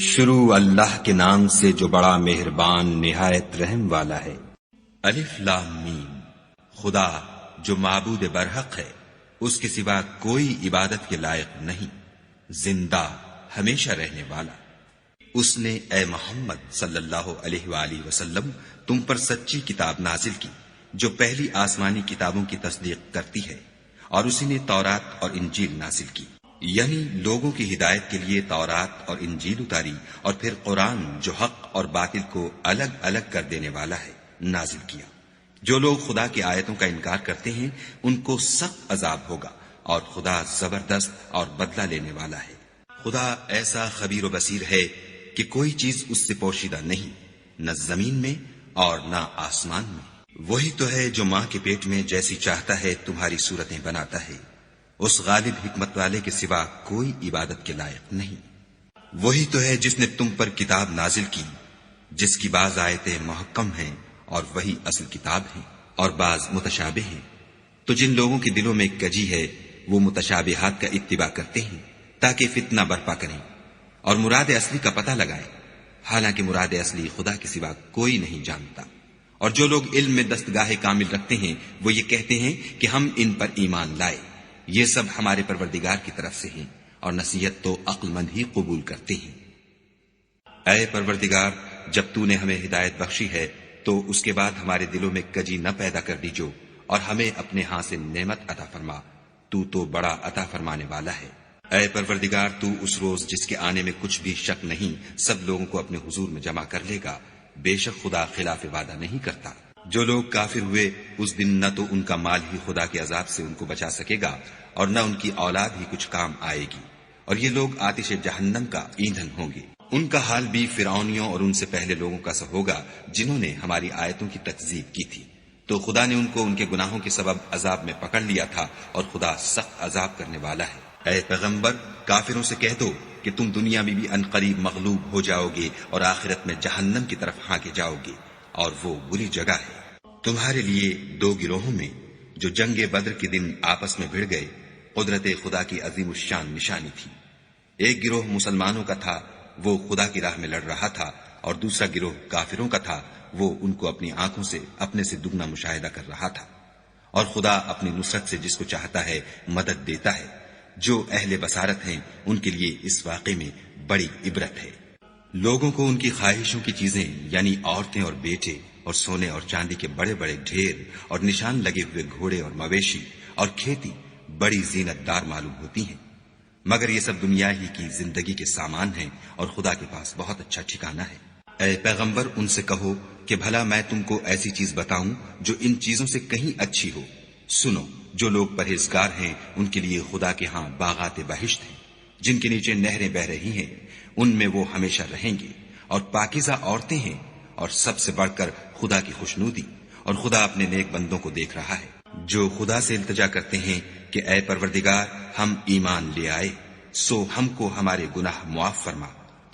شروع اللہ کے نام سے جو بڑا مہربان نہایت رحم والا ہے۔ الف لام میم۔ خدا جو معبود برحق ہے، اس کے سوا کوئی عبادت کے لائق نہیں، زندہ ہمیشہ رہنے والا۔ اس نے اے محمد صلی اللہ علیہ وآلہ وسلم تم پر سچی کتاب نازل کی جو پہلی آسمانی کتابوں کی تصدیق کرتی ہے، اور اسی نے تورات اور انجیل نازل کی، یعنی لوگوں کی ہدایت کے لیے تورات اور انجیل اتاری، اور پھر قرآن جو حق اور باطل کو الگ الگ کر دینے والا ہے نازل کیا۔ جو لوگ خدا کی آیتوں کا انکار کرتے ہیں ان کو سخت عذاب ہوگا، اور خدا زبردست اور بدلہ لینے والا ہے۔ خدا ایسا خبیر و بصیر ہے کہ کوئی چیز اس سے پوشیدہ نہیں، نہ زمین میں اور نہ آسمان میں۔ وہی تو ہے جو ماں کے پیٹ میں جیسی چاہتا ہے تمہاری صورتیں بناتا ہے، اس غالب حکمت والے کے سوا کوئی عبادت کے لائق نہیں۔ وہی تو ہے جس نے تم پر کتاب نازل کی، جس کی بعض آیتیں محکم ہیں اور وہی اصل کتاب ہیں، اور بعض متشابہ ہیں۔ تو جن لوگوں کے دلوں میں کجی ہے وہ متشابہات کا اتباع کرتے ہیں تاکہ فتنہ برپا کریں اور مراد اصلی کا پتہ لگائیں، حالانکہ مراد اصلی خدا کے سوا کوئی نہیں جانتا۔ اور جو لوگ علم میں دستگاہ کامل رکھتے ہیں وہ یہ کہتے ہیں کہ ہم ان پر ایمان لائے، یہ سب ہمارے پروردگار کی طرف سے ہیں، اور نصیحت تو عقل مند ہی قبول کرتے ہیں۔ اے پروردگار، جب تو نے ہمیں ہدایت بخشی ہے تو اس کے بعد ہمارے دلوں میں کجی نہ پیدا کر دیجو، اور ہمیں اپنے ہاں سے نعمت عطا فرما، تو بڑا عطا فرمانے والا ہے۔ اے پروردگار، تو اس روز جس کے آنے میں کچھ بھی شک نہیں سب لوگوں کو اپنے حضور میں جمع کر لے گا، بے شک خدا خلاف وعدہ نہیں کرتا۔ جو لوگ کافر ہوئے اس دن نہ تو ان کا مال ہی خدا کے عذاب سے ان کو بچا سکے گا، اور نہ ان کی اولاد ہی کچھ کام آئے گی، اور یہ لوگ آتش جہنم کا ایندھن ہوں گے۔ ان کا حال بھی فرعونیوں اور ان سے پہلے لوگوں کا سا ہوگا جنہوں نے ہماری آیتوں کی تکذیب کی تھی، تو خدا نے ان کو ان کے گناہوں کے سبب عذاب میں پکڑ لیا تھا، اور خدا سخت عذاب کرنے والا ہے۔ اے پیغمبر، کافروں سے کہہ دو کہ تم دنیا میں بھی عنقریب مغلوب ہو جاؤ گے اور آخرت میں جہنم کی طرف ہانکے جاؤ گے، اور وہ بری جگہ ہے۔ تمہارے لیے دو گروہوں میں جو جنگ بدر کے دن آپس میں بھڑ گئے قدرت خدا کی عظیم الشان نشانی تھی۔ ایک گروہ مسلمانوں کا تھا، وہ خدا کی راہ میں لڑ رہا تھا، اور دوسرا گروہ کافروں کا تھا، وہ ان کو اپنی آنکھوں سے اپنے سے دگنا مشاہدہ کر رہا تھا۔ اور خدا اپنی نصرت سے جس کو چاہتا ہے مدد دیتا ہے۔ جو اہل بصارت ہیں ان کے لیے اس واقعے میں بڑی عبرت ہے۔ لوگوں کو ان کی خواہشوں کی چیزیں یعنی عورتیں اور بیٹے اور سونے اور چاندی کے بڑے بڑے ڈھیر اور نشان لگے ہوئے گھوڑے اور مویشی اور کھیتی بڑی زینت دار معلوم ہوتی ہیں، مگر یہ سب دنیا ہی کی زندگی کے سامان ہیں، اور خدا کے پاس بہت اچھا ٹھکانہ ہے۔ اے پیغمبر، ان سے کہو کہ بھلا میں تم کو ایسی چیز بتاؤں جو ان چیزوں سے کہیں اچھی ہو۔ سنو، جو لوگ پرہیزگار ہیں ان کے لیے خدا کے ہاں باغات بہشت ہیں، جن کے نیچے نہریں بہ رہی ہیں، ان میں وہ ہمیشہ رہیں گے، اور پاکیزہ عورتیں ہیں، اور سب سے بڑھ کر خدا کی خوشنودی، اور خدا اپنے نیک بندوں کو دیکھ رہا ہے۔ جو خدا سے التجا کرتے ہیں کہ اے پروردگار، ہم ایمان لے آئے، سو ہم کو ہمارے گناہ معاف فرما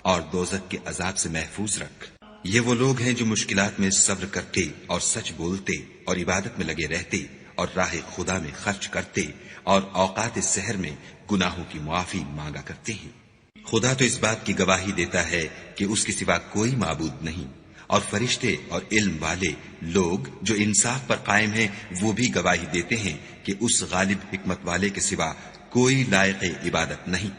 اور دوزخ کے عذاب سے محفوظ رکھ۔ یہ وہ لوگ ہیں جو مشکلات میں صبر کرتے اور سچ بولتے اور عبادت میں لگے رہتے اور راہ خدا میں خرچ کرتے اور اوقات سحر میں گناہوں کی معافی مانگا کرتے ہیں۔ خدا تو اس بات کی گواہی دیتا ہے کہ اس کے سوا کوئی معبود نہیں، اور فرشتے اور علم والے لوگ جو انصاف پر قائم ہیں وہ بھی گواہی دیتے ہیں کہ اس غالب حکمت والے کے سوا کوئی لائق عبادت نہیں۔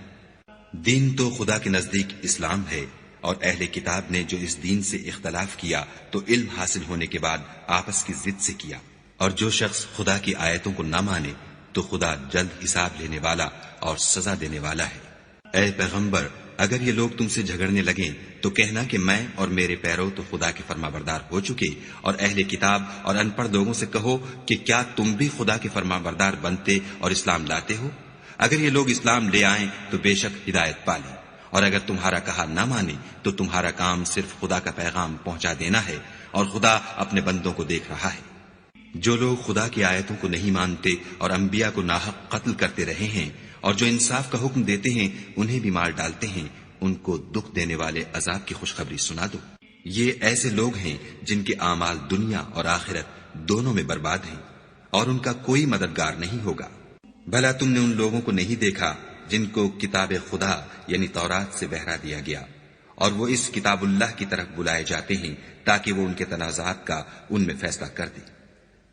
دین تو خدا کے نزدیک اسلام ہے، اور اہل کتاب نے جو اس دین سے اختلاف کیا تو علم حاصل ہونے کے بعد آپس کی ضد سے کیا، اور جو شخص خدا کی آیتوں کو نہ مانے تو خدا جلد حساب لینے والا اور سزا دینے والا ہے۔ اے پیغمبر، اگر یہ لوگ تم سے جھگڑنے لگیں تو کہنا کہ میں اور میرے پیرو تو خدا کے فرما بردار ہو چکے، اور اہل کتاب اور ان پڑھ لوگوں سے کہو کہ کیا تم بھی خدا کے فرما بردار بنتے اور اسلام لاتے ہو؟ اگر یہ لوگ اسلام لے آئیں تو بے شک ہدایت پالیں، اور اگر تمہارا کہا نہ مانے تو تمہارا کام صرف خدا کا پیغام پہنچا دینا ہے، اور خدا اپنے بندوں کو دیکھ رہا ہے۔ جو لوگ خدا کی آیتوں کو نہیں مانتے اور انبیاء کو ناحق قتل کرتے رہے ہیں، اور جو انصاف کا حکم دیتے ہیں انہیں بھی مار ڈالتے ہیں، ان کو دکھ دینے والے عذاب کی خوشخبری سنا دو۔ یہ ایسے لوگ ہیں جن کے اعمال دنیا اور آخرت دونوں میں برباد ہیں، اور ان کا کوئی مددگار نہیں ہوگا۔ بھلا تم نے ان لوگوں کو نہیں دیکھا جن کو کتاب خدا یعنی تورات سے بہرا دیا گیا، اور وہ اس کتاب اللہ کی طرف بلائے جاتے ہیں تاکہ وہ ان کے تنازعات کا ان میں فیصلہ کر دے،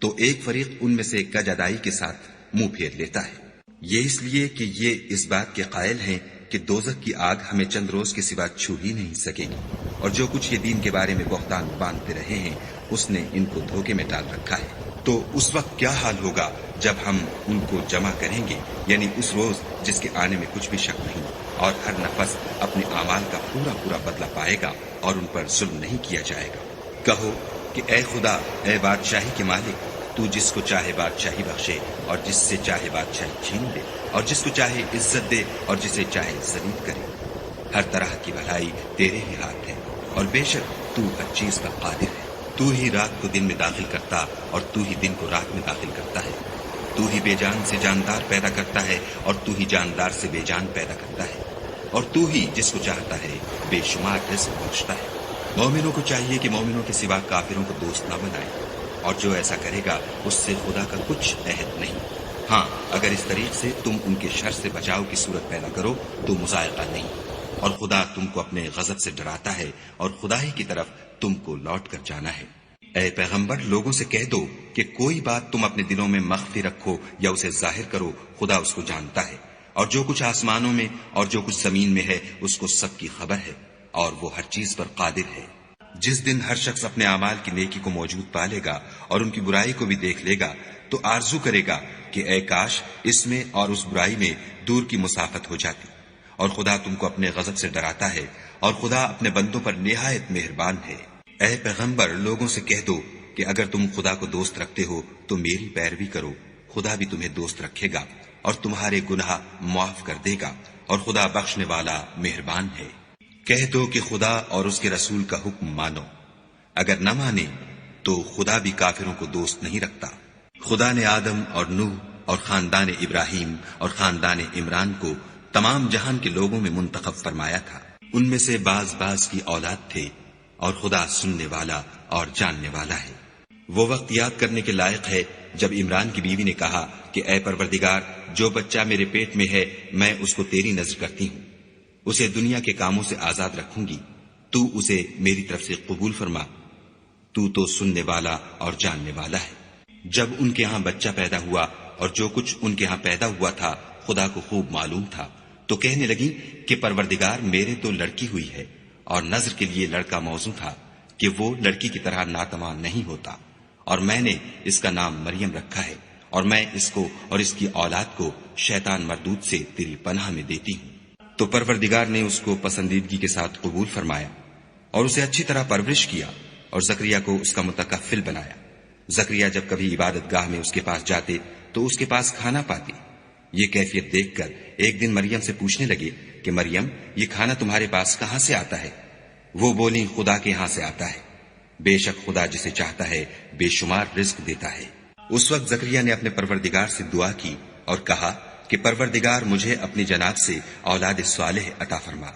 تو ایک فریق ان میں سے کج ادائی کے ساتھ منہ پھیر لیتا ہے۔ یہ اس لیے کہ یہ اس بات کے قائل ہیں کہ دوزخ کی آگ ہمیں چند روز کے سوا چھو ہی نہیں سکے گی، اور جو کچھ یہ دین کے بارے میں بہتان باندھتے رہے ہیں اس نے ان کو دھوکے میں ڈال رکھا ہے۔ تو اس وقت کیا حال ہوگا جب ہم ان کو جمع کریں گے، یعنی اس روز جس کے آنے میں کچھ بھی شک نہیں، اور ہر نفس اپنے اعمال کا پورا پورا بدلہ پائے گا اور ان پر ظلم نہیں کیا جائے گا۔ کہو کہ اے خدا، اے بادشاہی کے مالک، تو جس کو چاہے بادشاہی بخشے اور جس سے چاہے بادشاہی چھین لے، اور جس کو چاہے عزت دے اور جسے چاہے ذلیل کرے۔ ہر طرح کی بھلائی تیرے ہی ہاتھ ہے، اور بے شک تو ہر چیز پر قادر ہے۔ تو ہی رات کو دن میں داخل کرتا اور تو ہی دن کو رات میں داخل کرتا ہے۔ تو ہی بے جان سے جاندار پیدا کرتا ہے اور تو ہی جاندار سے بے جان پیدا کرتا ہے، اور تو ہی جس کو چاہتا ہے بے شمار رزق بخشتا ہے۔ مومنوں کو چاہیے کہ مومنوں کے سوا کافروں کو دوست نہ بنائیں، اور جو ایسا کرے گا اس سے خدا کا کچھ عہد نہیں۔ ہاں، اگر اس طریق سے تم ان کے شر سے بچاؤ کی صورت پیدا کرو تو مذائقہ نہیں، اور خدا تم کو اپنے غضب سے ڈراتا ہے اور خدا ہی کی طرف تم کو لوٹ کر جانا ہے۔ اے پیغمبر، لوگوں سے کہہ دو کہ کوئی بات تم اپنے دلوں میں مخفی رکھو یا اسے ظاہر کرو، خدا اس کو جانتا ہے، اور جو کچھ آسمانوں میں اور جو کچھ زمین میں ہے اس کو سب کی خبر ہے، اور وہ ہر چیز پر قادر ہے۔ جس دن ہر شخص اپنے اعمال کی نیکی کو موجود پالے گا اور ان کی برائی کو بھی دیکھ لے گا تو آرزو کرے گا کہ اے کاش اس میں اور اس برائی میں دور کی مسافت ہو جاتی۔ اور خدا تم کو اپنے غضب سے ڈراتا ہے، اور خدا اپنے بندوں پر نہایت مہربان ہے۔ اے پیغمبر، لوگوں سے کہہ دو کہ اگر تم خدا کو دوست رکھتے ہو تو میری پیروی کرو، خدا بھی تمہیں دوست رکھے گا اور تمہارے گناہ معاف کر دے گا، اور خدا بخشنے والا مہربان ہے۔ کہہ دو کہ خدا اور اس کے رسول کا حکم مانو، اگر نہ مانے تو خدا بھی کافروں کو دوست نہیں رکھتا۔ خدا نے آدم اور نوح اور خاندان ابراہیم اور خاندان عمران کو تمام جہان کے لوگوں میں منتخب فرمایا تھا، ان میں سے بعض بعض کی اولاد تھے، اور خدا سننے والا اور جاننے والا ہے۔ وہ وقت یاد کرنے کے لائق ہے جب عمران کی بیوی نے کہا کہ اے پروردگار، جو بچہ میرے پیٹ میں ہے میں اس کو تیری نذر کرتی ہوں، اسے دنیا کے کاموں سے آزاد رکھوں گی، تو اسے میری طرف سے قبول فرما، تو سننے والا اور جاننے والا ہے۔ جب ان کے ہاں بچہ پیدا ہوا اور جو کچھ ان کے ہاں پیدا ہوا تھا خدا کو خوب معلوم تھا، تو کہنے لگی کہ پروردگار، میرے تو لڑکی ہوئی ہے، اور نذر کے لیے لڑکا موزوں تھا کہ وہ لڑکی کی طرح ناتواں نہیں ہوتا، اور میں نے اس کا نام مریم رکھا ہے، اور میں اس کو اور اس کی اولاد کو شیطان مردود سے تیری پناہ میں دیتی ہوں۔ تو پروردگار نے اس کو پسندیدگی کے ساتھ قبول فرمایا اور اسے اچھی طرح پرورش کیا، اور زکریا کو اس کا متکفل بنایا۔ زکریا جب کبھی عبادت گاہ میں اس کے پاس جاتے تو اس کے پاس کھانا پاتے۔ یہ کیفیت دیکھ کر ایک دن مریم سے پوچھنے لگے کہ مریم، یہ کھانا تمہارے پاس کہاں سے آتا ہے؟ وہ بولی، خدا کے ہاں سے آتا ہے، بے شک خدا جسے چاہتا ہے بے شمار رزق دیتا ہے۔ اس وقت زکریا نے اپنے پروردگار سے دعا کی اور کہا کہ پروردگار، مجھے اپنی جناب سے اولاد صالح عطا فرما،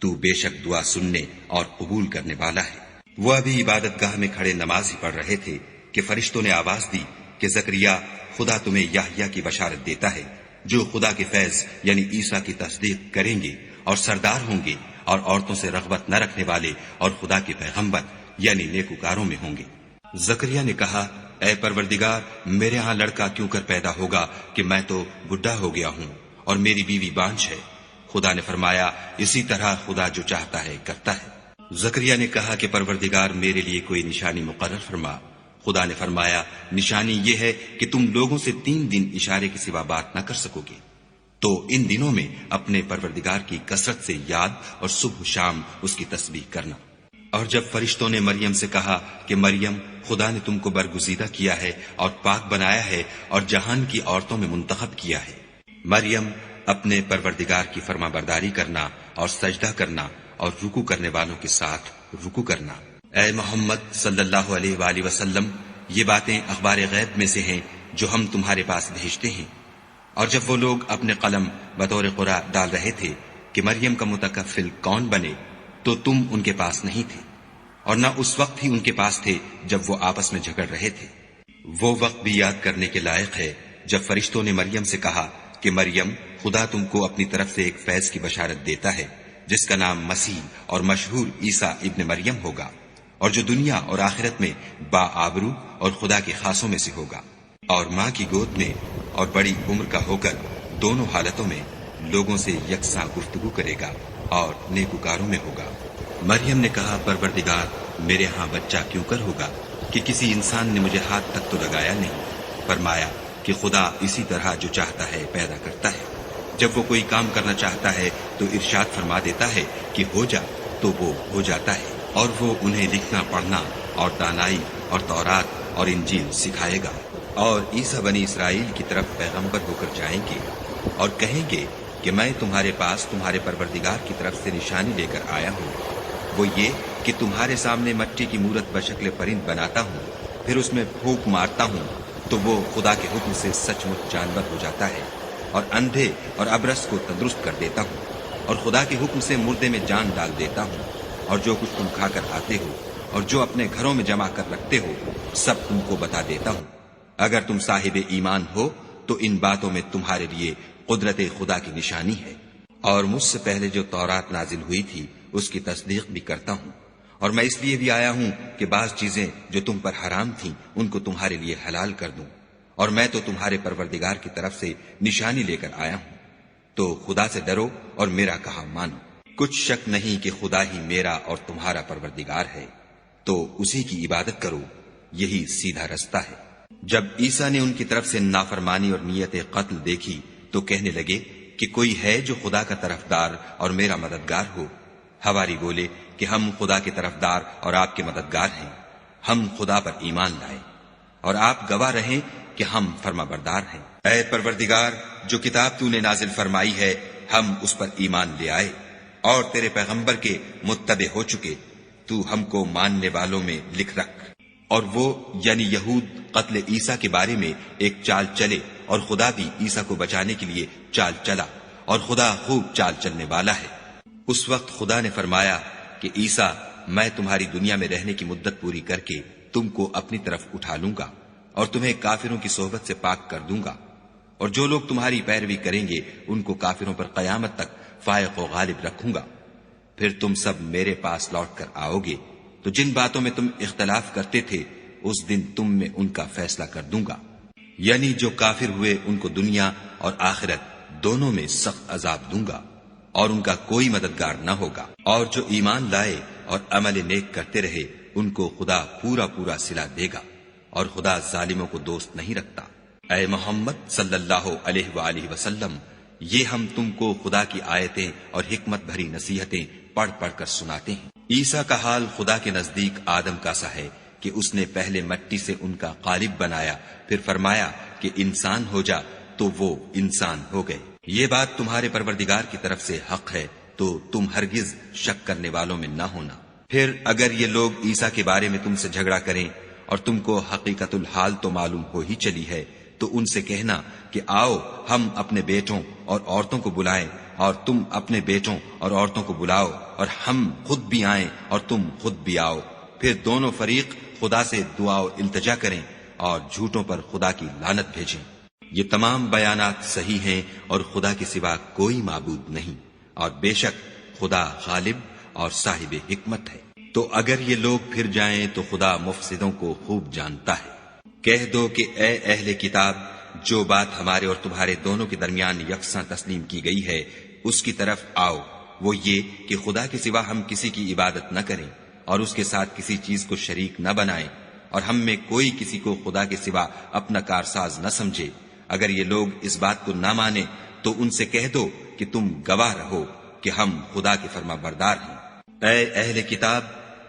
تو بے شک دعا سننے اور قبول کرنے والا ہے۔ وہ ابھی عبادت گاہ میں کھڑے نماز ہی پڑھ رہے تھے کہ فرشتوں نے آواز دی کہ زکریا، خدا تمہیں یحییٰ کی بشارت دیتا ہے، جو خدا کے فیض یعنی عیسیٰ کی تصدیق کریں گے اور سردار ہوں گے، اور عورتوں سے رغبت نہ رکھنے والے اور خدا کے پیغمبر یعنی نیکوکاروں میں ہوں گے۔ زکریا نے کہا، اے پروردگار، میرے ہاں لڑکا کیوں کر پیدا ہوگا کہ میں تو بڈھا ہو گیا ہوں اور میری بیوی بانجھ ہے۔ خدا نے فرمایا، اسی طرح خدا جو چاہتا ہے کرتا ہے۔ زکریا نے کہا کہ پروردگار، میرے لیے کوئی نشانی مقرر فرما۔ خدا نے فرمایا، نشانی یہ ہے کہ تم لوگوں سے 3 دن اشارے کے سوا بات نہ کر سکو گے، تو ان دنوں میں اپنے پروردگار کی کثرت سے یاد اور صبح و شام اس کی تسبیح کرنا۔ اور جب فرشتوں نے مریم سے کہا کہ مریم، خدا نے تم کو برگزیدہ کیا ہے اور پاک بنایا ہے اور جہان کی عورتوں میں منتخب کیا ہے، مریم، اپنے پروردگار کی فرما برداری کرنا اور سجدہ کرنا اور رکوع کرنے والوں کے ساتھ رکوع کرنا۔ اے محمد صلی اللہ علیہ وآلہ وسلم، یہ باتیں اخبار غیب میں سے ہیں جو ہم تمہارے پاس بھیجتے ہیں۔ اور جب وہ لوگ اپنے قلم بطور قرآ ڈال رہے تھے کہ مریم کا متکفل کون بنے، تو تم ان کے پاس نہیں تھے، اور نہ اس وقت ہی ان کے پاس تھے جب وہ آپس میں جھگڑ رہے تھے۔ وہ وقت بھی یاد کرنے کے لائق ہے جب فرشتوں نے مریم سے کہا کہ مریم، خدا تم کو اپنی طرف سے ایک فیض کی بشارت دیتا ہے جس کا نام مسیح اور مشہور عیسیٰ ابن مریم ہوگا، اور جو دنیا اور آخرت میں با آبرو اور خدا کے خاصوں میں سے ہوگا، اور ماں کی گود میں اور بڑی عمر کا ہو کر دونوں حالتوں میں لوگوں سے یکساں گفتگو کرے گا اور نیکوکاروں میں ہوگا۔ مریم نے کہا، پروردگار، میرے ہاں بچہ کیوں کر ہوگا کہ کسی انسان نے مجھے ہاتھ تک تو لگایا نہیں۔ فرمایا کہ خدا اسی طرح جو چاہتا ہے پیدا کرتا ہے، جب وہ کوئی کام کرنا چاہتا ہے تو ارشاد فرما دیتا ہے کہ ہو جا، تو وہ ہو جاتا ہے، اور وہ انہیں لکھنا پڑھنا اور دانائی اور تورات اور انجیل سکھائے گا۔ اور عیسیٰ بنی اسرائیل کی طرف پیغمبر ہو کر جائیں گے اور کہیں گے کہ میں تمہارے پاس تمہارے پروردگار کی طرف سے نشانی لے کر آیا ہوں، وہ یہ کہ تمہارے سامنے مٹی کی مورت بشکل پرند بناتا ہوں، پھر اس میں پھونک مارتا ہوں تو وہ خدا کے حکم سے سچ مچ جانور ہو جاتا ہے، اور اندھے اور ابرص کو تندرست کر دیتا ہوں، اور خدا کے حکم سے مردے میں جان ڈال دیتا ہوں، اور جو کچھ تم کھا کر آتے ہو اور جو اپنے گھروں میں جمع کر رکھتے ہو سب تم کو بتا دیتا ہوں۔ اگر تم صاحب ایمان ہو تو ان باتوں میں تمہارے لیے قدرت خدا کی نشانی ہے، اور مجھ سے پہلے جو تورات نازل ہوئی تھی اس کی تصدیق بھی کرتا ہوں، اور میں اس لیے بھی آیا ہوں کہ بعض چیزیں جو تم پر حرام تھیں ان کو تمہارے لیے حلال کر دوں، اور میں تو تمہارے پروردگار کی طرف سے نشانی لے کر آیا ہوں، تو خدا سے ڈرو اور میرا کہا مانو۔ کچھ شک نہیں کہ خدا ہی میرا اور تمہارا پروردگار ہے، تو اسی کی عبادت کرو، یہی سیدھا رستہ ہے۔ جب عیسیٰ نے ان کی طرف سے نافرمانی اور نیت قتل دیکھی تو کہنے لگے کہ کوئی ہے جو خدا کا طرفدار اور میرا مددگار ہو؟ حواری بولے کہ ہم خدا کے طرفدار اور آپ کے مددگار ہیں، ہم خدا پر ایمان لائے، اور آپ گواہ رہیں کہ ہم فرما بردار ہیں۔ اے پروردگار، جو کتاب تو نے نازل فرمائی ہے ہم اس پر ایمان لے آئے، اور تیرے پیغمبر کے متبع ہو چکے، تو ہم کو ماننے والوں میں لکھ رکھ۔ اور وہ یعنی یہود قتل عیسیٰ کے بارے میں ایک چال چلے، اور خدا بھی عیسیٰ کو بچانے کے لیے چال چلا، اور خدا خوب چال چلنے والا ہے۔ اس وقت خدا نے فرمایا کہ عیسیٰ، میں تمہاری دنیا میں رہنے کی مدت پوری کر کے تم کو اپنی طرف اٹھا لوں گا اور تمہیں کافروں کی صحبت سے پاک کر دوں گا، اور جو لوگ تمہاری پیروی کریں گے ان کو کافروں پر قیامت تک فائق و غالب رکھوں گا۔ پھر تم سب میرے پاس لوٹ کر آؤ گے تو جن باتوں میں تم اختلاف کرتے تھے اس دن تم میں ان کا فیصلہ کر دوں گا، یعنی جو کافر ہوئے ان کو دنیا اور آخرت دونوں میں سخت عذاب دوں گا، اور ان کا کوئی مددگار نہ ہوگا۔ اور جو ایمان لائے اور عمل نیک کرتے رہے ان کو خدا پورا پورا صلہ دے گا، اور خدا ظالموں کو دوست نہیں رکھتا۔ اے محمد صلی اللہ علیہ وآلہ وسلم، یہ ہم تم کو خدا کی آیتیں اور حکمت بھری نصیحتیں پڑھ پڑھ کر سناتے ہیں۔ عیسیٰ کا حال خدا کے نزدیک آدم کا سا ہے کہ اس نے پہلے مٹی سے ان کا قالب بنایا، پھر فرمایا کہ انسان ہو جا، تو وہ انسان ہو گئے۔ یہ بات تمہارے پروردگار کی طرف سے حق ہے، تو تم ہرگز شک کرنے والوں میں نہ ہونا۔ پھر اگر یہ لوگ عیسیٰ کے بارے میں تم سے جھگڑا کریں اور تم کو حقیقت الحال تو معلوم ہو ہی چلی ہے، تو ان سے کہنا کہ آؤ ہم اپنے بیٹوں اور عورتوں کو بلائیں، اور تم اپنے بیٹوں اور عورتوں کو بلاؤ، اور ہم خود بھی آئیں اور تم خود بھی آؤ، پھر دونوں فریق خدا سے دعا و التجا کریں اور جھوٹوں پر خدا کی لعنت بھیجیں۔ یہ تمام بیانات صحیح ہیں اور خدا کے سوا کوئی معبود نہیں، اور بے شک خدا غالب اور صاحب حکمت ہے۔ تو اگر یہ لوگ پھر جائیں تو خدا مفسدوں کو خوب جانتا ہے۔ کہہ دو کہ اے اہل کتاب، جو بات ہمارے اور تمہارے دونوں کے درمیان یکساں تسلیم کی گئی ہے اس کی طرف آؤ، وہ یہ کہ خدا کے سوا ہم کسی کی عبادت نہ کریں اور اس کے ساتھ کسی چیز کو شریک نہ بنائیں، اور ہم میں کوئی کسی کو خدا کے سوا اپنا کارساز نہ سمجھے۔ اگر یہ لوگ اس بات کو نہ مانیں تو ان سے کہہ دو کہ تم گواہ رہو کہ ہم خدا کے فرما بردار ہیں۔ اے اہل کتاب،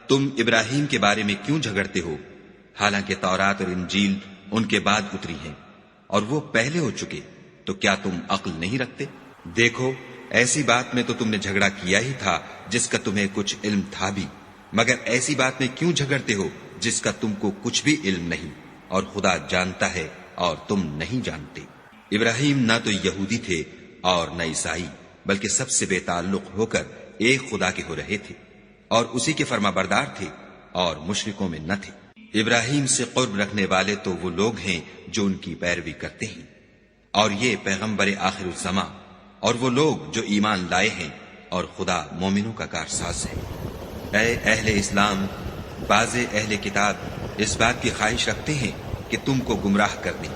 تم ابراہیم کے بارے میں کیوں جھگڑتے ہو، حالانکہ تورات اور انجیل ان کے بعد اتری ہیں اور وہ پہلے ہو چکے، تو کیا تم عقل نہیں رکھتے؟ دیکھو، ایسی بات میں تو تم نے جھگڑا کیا ہی تھا جس کا تمہیں کچھ علم تھا بھی، مگر ایسی بات میں کیوں جھگڑتے ہو جس کا تم کو کچھ بھی علم نہیں، اور خدا جانتا ہے اور تم نہیں جانتے۔ ابراہیم نہ تو یہودی تھے اور نہ عیسائی، بلکہ سب سے بے تعلق ہو کر ایک خدا کے ہو رہے تھے اور اسی کے فرما بردار تھے اور مشرکوں میں نہ تھے۔ ابراہیم سے قرب رکھنے والے تو وہ لوگ ہیں جو ان کی پیروی کرتے ہیں، اور یہ پیغمبر آخر الزماں، اور وہ لوگ جو ایمان لائے ہیں اور خدا مومنوں کا کارساز ہے۔ اے اہل اسلام، بعض اہل کتاب اس بات کی خواہش رکھتے ہیں کہ تم کو گمراہ کر دیں،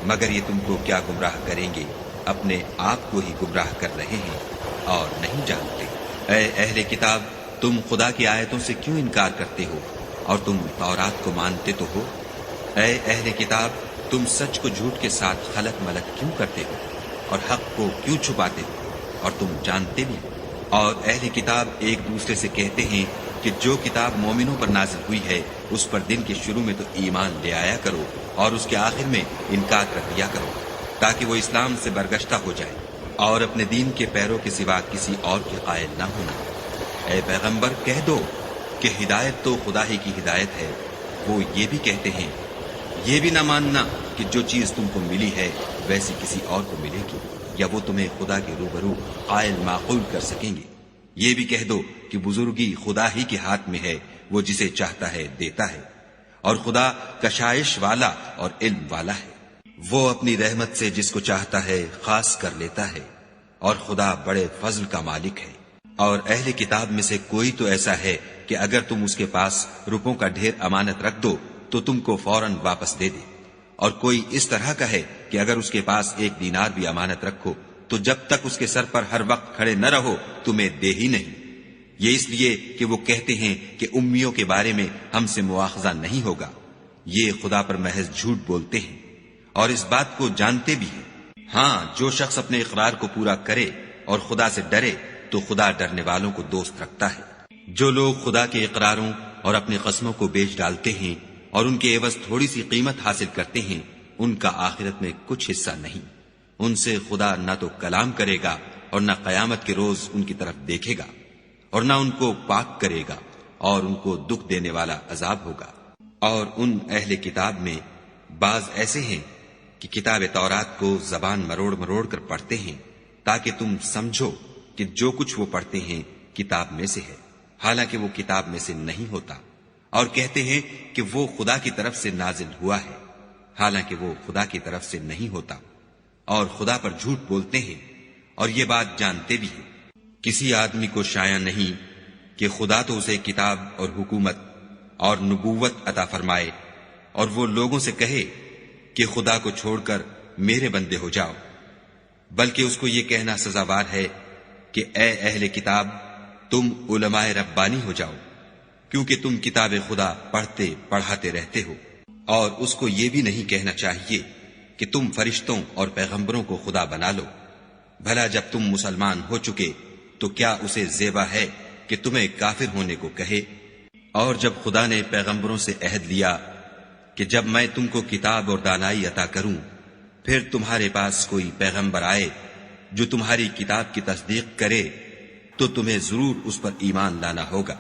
مگر یہ تم کو کیا گمراہ کریں گے، اپنے آپ کو ہی گمراہ کر رہے ہیں اور نہیں جانتے۔ اے اہل کتاب، تم خدا کی آیتوں سے کیوں انکار کرتے ہو اور تم تورات کو مانتے تو ہو؟ اے اہل کتاب، تم سچ کو جھوٹ کے ساتھ خلط ملط کیوں کرتے ہو اور حق کو کیوں چھپاتے ہو اور تم جانتے بھی؟ اور اہل کتاب ایک دوسرے سے کہتے ہیں کہ جو کتاب مومنوں پر نازل ہوئی ہے اس پر دن کے شروع میں تو ایمان لے آیا کرو اور اس کے آخر میں انکار کر دیا کرو، تاکہ وہ اسلام سے برگشتہ ہو جائے اور اپنے دین کے پیروں کے سوا کسی اور کے قائل نہ ہونا۔ اے پیغمبر، کہہ دو کہ ہدایت تو خدا ہی کی ہدایت ہے۔ وہ یہ بھی کہتے ہیں، یہ بھی نہ ماننا کہ جو چیز تم کو ملی ہے ویسی کسی اور کو ملے گی، یا وہ تمہیں خدا کے روبرو قائل معقول کر سکیں گے۔ یہ بھی کہہ دو کہ بزرگی خدا ہی کے ہاتھ میں ہے، وہ جسے چاہتا ہے دیتا ہے، اور خدا کشائش والا اور علم والا ہے۔ وہ اپنی رحمت سے جس کو چاہتا ہے خاص کر لیتا ہے، اور خدا بڑے فضل کا مالک ہے۔ اور اہل کتاب میں سے کوئی تو ایسا ہے کہ اگر تم اس کے پاس روپوں کا ڈھیر امانت رکھ دو تو تم کو فوراً واپس دے دے، اور کوئی اس طرح کا ہے کہ اگر اس کے پاس 1 دینار بھی امانت رکھو تو جب تک اس کے سر پر ہر وقت کھڑے نہ رہو تمہیں دے ہی نہیں۔ یہ اس لیے کہ وہ کہتے ہیں کہ امیوں کے بارے میں ہم سے مواخذہ نہیں ہوگا۔ یہ خدا پر محض جھوٹ بولتے ہیں اور اس بات کو جانتے بھی ہیں۔ ہاں، جو شخص اپنے اقرار کو پورا کرے اور خدا سے ڈرے تو خدا ڈرنے والوں کو دوست رکھتا ہے۔ جو لوگ خدا کے اقراروں اور اپنی قسموں کو بیچ ڈالتے ہیں اور ان کے عوض تھوڑی سی قیمت حاصل کرتے ہیں، ان کا آخرت میں کچھ حصہ نہیں۔ ان سے خدا نہ تو کلام کرے گا اور نہ قیامت کے روز ان کی طرف دیکھے گا، اور نہ ان کو پاک کرے گا، اور ان کو دکھ دینے والا عذاب ہوگا۔ اور ان اہل کتاب میں بعض ایسے ہیں کہ کتاب تورات کو زبان مروڑ مروڑ کر پڑھتے ہیں تاکہ تم سمجھو کہ جو کچھ وہ پڑھتے ہیں کتاب میں سے ہے، حالانکہ وہ کتاب میں سے نہیں ہوتا، اور کہتے ہیں کہ وہ خدا کی طرف سے نازل ہوا ہے، حالانکہ وہ خدا کی طرف سے نہیں ہوتا، اور خدا پر جھوٹ بولتے ہیں اور یہ بات جانتے بھی ہیں۔ کسی آدمی کو شایع نہیں کہ خدا تو اسے کتاب اور حکومت اور نبوت عطا فرمائے اور وہ لوگوں سے کہے کہ خدا کو چھوڑ کر میرے بندے ہو جاؤ، بلکہ اس کو یہ کہنا سزاوار ہے کہ اے اہل کتاب، تم علماء ربانی ہو جاؤ، کیونکہ تم کتاب خدا پڑھتے پڑھاتے رہتے ہو۔ اور اس کو یہ بھی نہیں کہنا چاہیے کہ تم فرشتوں اور پیغمبروں کو خدا بنا لو۔ بھلا جب تم مسلمان ہو چکے تو کیا اسے زیبا ہے کہ تمہیں کافر ہونے کو کہے؟ اور جب خدا نے پیغمبروں سے عہد لیا کہ جب میں تم کو کتاب اور دانائی عطا کروں، پھر تمہارے پاس کوئی پیغمبر آئے جو تمہاری کتاب کی تصدیق کرے تو تمہیں ضرور اس پر ایمان لانا ہوگا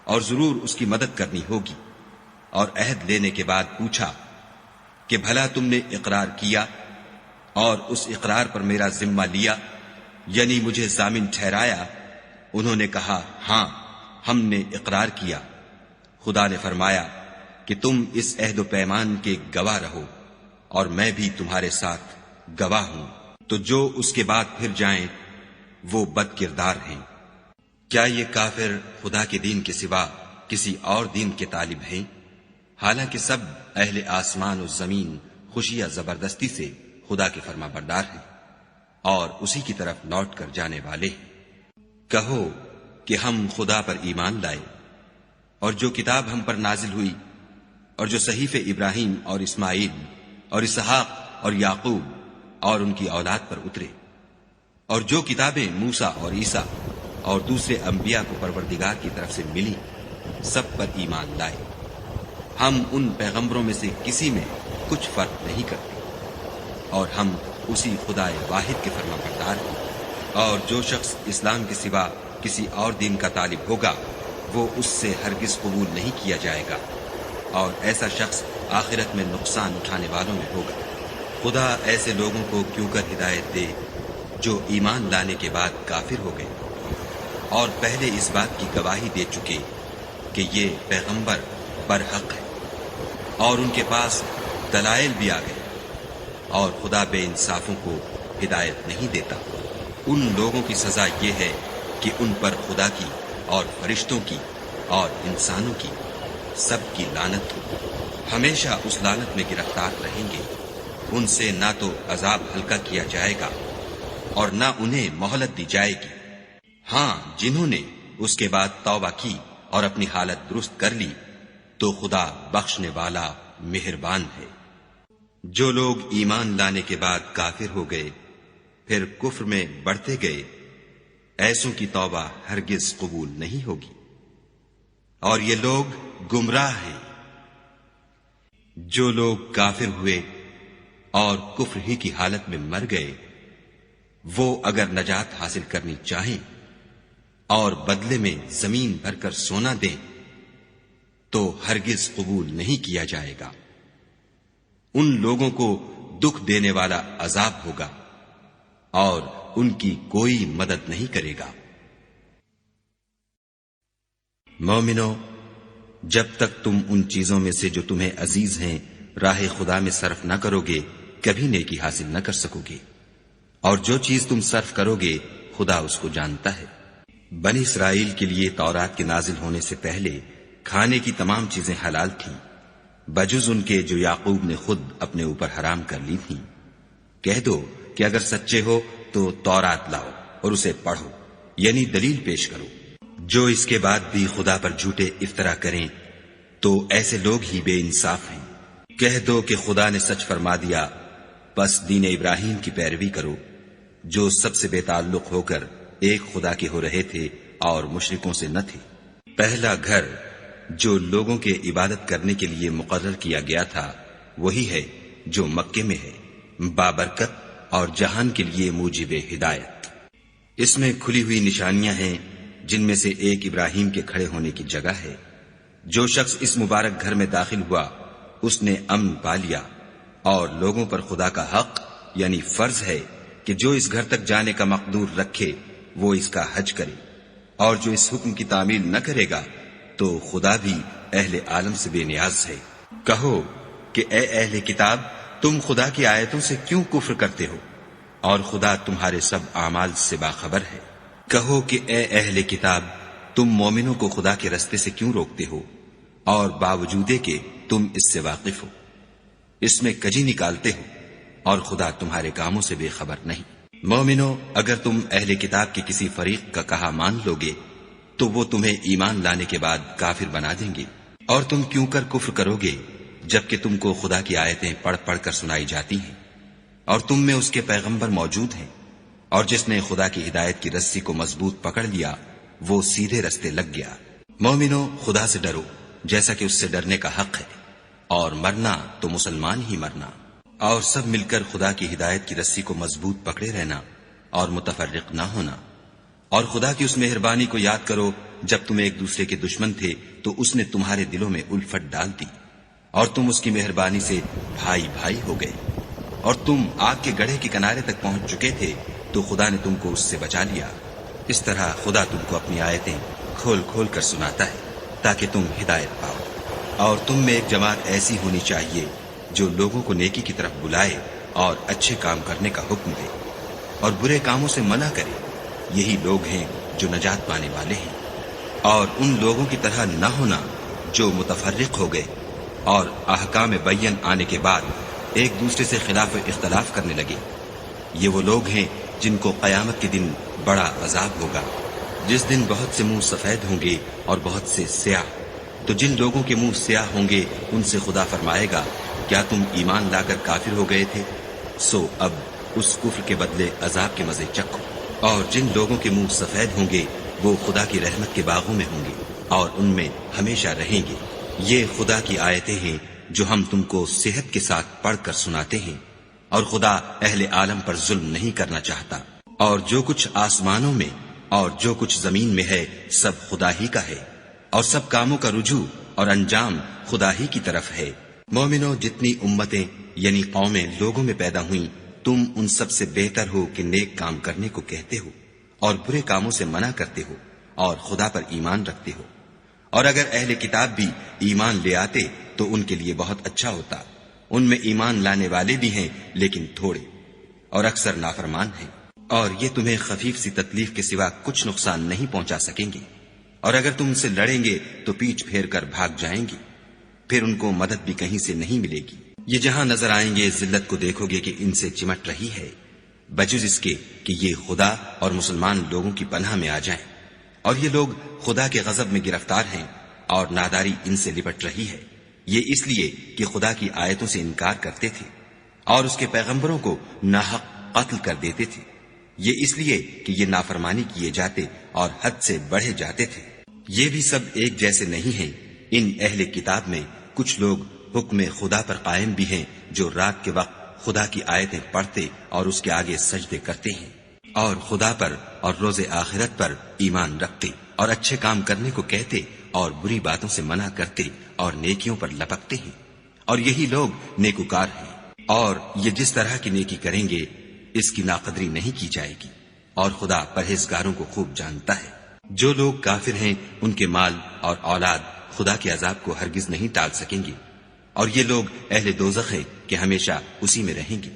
اور ضرور اس کی مدد کرنی ہوگی۔ اور عہد لینے کے بعد پوچھا کہ بھلا تم نے اقرار کیا اور اس اقرار پر میرا ذمہ لیا، یعنی مجھے ضامن ٹھہرایا؟ انہوں نے کہا ہاں، ہم نے اقرار کیا۔ خدا نے فرمایا کہ تم اس عہد و پیمان کے گواہ رہو اور میں بھی تمہارے ساتھ گواہ ہوں۔ تو جو اس کے بعد پھر جائیں وہ بد کردار ہیں۔ کیا یہ کافر خدا کے دین کے سوا کسی اور دین کے طالب ہیں؟ حالانکہ سب اہل آسمان و زمین خوشی یا زبردستی سے خدا کے فرما بردار ہیں اور اسی کی طرف لوٹ کر جانے والے ہیں۔ کہو کہ ہم خدا پر ایمان لائے اور جو کتاب ہم پر نازل ہوئی اور جو صحیفے ابراہیم اور اسماعیل اور اسحاق اور یعقوب اور ان کی اولاد پر اترے، اور جو کتابیں موسیٰ اور عیسیٰ اور دوسرے انبیاء کو پروردگار کی طرف سے ملی، سب پر ایمان لائے۔ ہم ان پیغمبروں میں سے کسی میں کچھ فرق نہیں کرتے، اور ہم اسی خدا واحد کے فرما بردار ہیں۔ اور جو شخص اسلام کے سوا کسی اور دین کا طالب ہوگا وہ اس سے ہرگز قبول نہیں کیا جائے گا، اور ایسا شخص آخرت میں نقصان اٹھانے والوں میں ہوگا۔ خدا ایسے لوگوں کو کیوں کر ہدایت دے جو ایمان لانے کے بعد کافر ہو گئے اور پہلے اس بات کی گواہی دے چکے کہ یہ پیغمبر برحق ہے اور ان کے پاس دلائل بھی آ گئے، اور خدا بے انصافوں کو ہدایت نہیں دیتا۔ ان لوگوں کی سزا یہ ہے کہ ان پر خدا کی اور فرشتوں کی اور انسانوں کی سب کی لعنت ہو، ہمیشہ اس لعنت میں گرفتار رہیں گے۔ ان سے نہ تو عذاب ہلکا کیا جائے گا اور نہ انہیں مہلت دی جائے گی۔ ہاں، جنہوں نے اس کے بعد توبہ کی اور اپنی حالت درست کر لی تو خدا بخشنے والا مہربان ہے۔ جو لوگ ایمان لانے کے بعد کافر ہو گئے پھر کفر میں بڑھتے گئے، ایسوں کی توبہ ہرگز قبول نہیں ہوگی، اور یہ لوگ گمراہ ہیں۔ جو لوگ کافر ہوئے اور کفر ہی کی حالت میں مر گئے، وہ اگر نجات حاصل کرنی چاہیں اور بدلے میں زمین بھر کر سونا دیں تو ہرگز قبول نہیں کیا جائے گا۔ ان لوگوں کو دکھ دینے والا عذاب ہوگا اور ان کی کوئی مدد نہیں کرے گا۔ مومنو، جب تک تم ان چیزوں میں سے جو تمہیں عزیز ہیں راہ خدا میں صرف نہ کرو گے کبھی نیکی حاصل نہ کر سکو گے، اور جو چیز تم صرف کرو گے خدا اس کو جانتا ہے۔ بنی اسرائیل کے لیے تورات کے نازل ہونے سے پہلے کھانے کی تمام چیزیں حلال تھیں بجز ان کے جو یعقوب نے خود اپنے اوپر حرام کر لی تھیں۔ کہہ دو کہ اگر سچے ہو تو تورات لاؤ اور اسے پڑھو، یعنی دلیل پیش کرو۔ جو اس کے بعد بھی خدا پر جھوٹے افطرا کریں تو ایسے لوگ ہی بے انصاف ہیں۔ کہہ دو کہ خدا نے سچ فرما دیا، پس دین ابراہیم کی پیروی کرو، جو سب سے بے تعلق ہو کر ایک خدا کے ہو رہے تھے اور مشرکوں سے نہ تھے۔ پہلا گھر جو لوگوں کے عبادت کرنے کے لیے مقرر کیا گیا تھا وہی ہے جو مکے میں ہے، بابرکت اور جہان کے لیے موجب ہدایت۔ اس میں کھلی ہوئی نشانیاں ہیں جن میں سے ایک ابراہیم کے کھڑے ہونے کی جگہ ہے۔ جو شخص اس مبارک گھر میں داخل ہوا اس نے امن پا لیا، اور لوگوں پر خدا کا حق یعنی فرض ہے کہ جو اس گھر تک جانے کا مقدور رکھے وہ اس کا حج کرے، اور جو اس حکم کی تعمیل نہ کرے گا تو خدا بھی اہل عالم سے بے نیاز ہے۔ کہو کہ اے اہل کتاب، تم خدا کی آیتوں سے کیوں کفر کرتے ہو اور خدا تمہارے سب اعمال سے باخبر ہے۔ کہو کہ اے اہل کتاب، تم مومنوں کو خدا کے رستے سے کیوں روکتے ہو اور باوجود کہ تم اس سے واقف ہو، اس میں کجی نکالتے ہو اور خدا تمہارے کاموں سے بے خبر نہیں۔ مومنو، اگر تم اہل کتاب کے کسی فریق کا کہا مان لو گے تو وہ تمہیں ایمان لانے کے بعد کافر بنا دیں گے، اور تم کیوں کر کفر کرو گے جبکہ تم کو خدا کی آیتیں پڑھ پڑھ کر سنائی جاتی ہیں اور تم میں اس کے پیغمبر موجود ہیں، اور جس نے خدا کی ہدایت کی رسی کو مضبوط پکڑ لیا وہ سیدھے رستے لگ گیا۔ مومنو، خدا سے ڈرو جیسا کہ اس سے ڈرنے کا حق ہے، اور مرنا تو مسلمان ہی مرنا، اور سب مل کر خدا کی ہدایت کی رسی کو مضبوط پکڑے رہنا اور متفرق نہ ہونا۔ اور خدا کی اس مہربانی کو یاد کرو جب تم ایک دوسرے کے دشمن تھے تو اس نے تمہارے دلوں میں الفت ڈال دی اور تم اس کی مہربانی سے بھائی بھائی ہو گئے، اور تم آگ کے گڑھے کے کنارے تک پہنچ چکے تھے تو خدا نے تم کو اس سے بچا لیا۔ اس طرح خدا تم کو اپنی آیتیں کھول کھول کر سناتا ہے تاکہ تم ہدایت پاؤ۔ اور تم میں ایک جماعت ایسی ہونی چاہیے جو لوگوں کو نیکی کی طرف بلائے اور اچھے کام کرنے کا حکم دے اور برے کاموں سے منع کرے، یہی لوگ ہیں جو نجات پانے والے ہیں۔ اور ان لوگوں کی طرح نہ ہونا جو متفرق ہو گئے اور احکام بین آنے کے بعد ایک دوسرے سے خلاف اختلاف کرنے لگے۔ یہ وہ لوگ ہیں جن کو قیامت کے دن بڑا عذاب ہوگا، جس دن بہت سے منہ سفید ہوں گے اور بہت سے سیاہ۔ تو جن لوگوں کے منہ سیاہ ہوں گے ان سے خدا فرمائے گا، کیا تم ایمان لا کر کافر ہو گئے تھے؟ سو اب اس کفر کے بدلے عذاب کے مزے چکھو۔ اور جن لوگوں کے منہ سفید ہوں گے وہ خدا کی رحمت کے باغوں میں ہوں گے اور ان میں ہمیشہ رہیں گے۔ یہ خدا کی آیتیں ہیں جو ہم تم کو صحت کے ساتھ پڑھ کر سناتے ہیں، اور خدا اہل عالم پر ظلم نہیں کرنا چاہتا۔ اور جو کچھ آسمانوں میں اور جو کچھ زمین میں ہے سب خدا ہی کا ہے، اور سب کاموں کا رجوع اور انجام خدا ہی کی طرف ہے۔ مومنو، جتنی امتیں یعنی قومیں لوگوں میں پیدا ہوئیں، تم ان سب سے بہتر ہو کہ نیک کام کرنے کو کہتے ہو اور برے کاموں سے منع کرتے ہو اور خدا پر ایمان رکھتے ہو۔ اور اگر اہل کتاب بھی ایمان لے آتے تو ان کے لیے بہت اچھا ہوتا۔ ان میں ایمان لانے والے بھی ہیں لیکن تھوڑے، اور اکثر نافرمان ہیں۔ اور یہ تمہیں خفیف سی تکلیف کے سوا کچھ نقصان نہیں پہنچا سکیں گے، اور اگر تم ان سے لڑیں گے تو پیٹھ پھیر کر بھاگ جائیں گے، پھر ان کو مدد بھی کہیں سے نہیں ملے گی۔ یہ جہاں نظر آئیں گے ذلت کو دیکھو گے کہ ان سے چمٹ رہی ہے، بجز اس کے کہ یہ خدا اور مسلمان لوگوں کی پناہ میں آ جائیں، اور یہ لوگ خدا کے غضب میں گرفتار ہیں اور ناداری ان سے لپٹ رہی ہے۔ یہ اس لیے کہ خدا کی آیتوں سے انکار کرتے تھے اور اس کے پیغمبروں کو ناحق قتل کر دیتے تھے، یہ اس لیے کہ یہ نافرمانی کیے جاتے اور حد سے بڑھے جاتے تھے۔ یہ بھی سب ایک جیسے نہیں ہیں۔ ان اہل کتاب میں کچھ لوگ حکم خدا پر قائم بھی ہیں، جو رات کے وقت خدا کی آیتیں پڑھتے اور اس کے آگے سجدے کرتے ہیں، اور خدا پر اور روز آخرت پر ایمان رکھتے اور اچھے کام کرنے کو کہتے اور بری باتوں سے منع کرتے اور نیکیوں پر لپکتے ہیں، اور یہی لوگ نیکوکار ہیں۔ اور یہ جس طرح کی نیکی کریں گے اس کی ناقدری نہیں کی جائے گی، اور خدا پرہیزگاروں کو خوب جانتا ہے۔ جو لوگ کافر ہیں ان کے مال اور اولاد خدا کے عذاب کو ہرگز نہیں ٹال سکیں گے، اور یہ لوگ اہل دوزخ ہیں کہ ہمیشہ اسی میں رہیں گے۔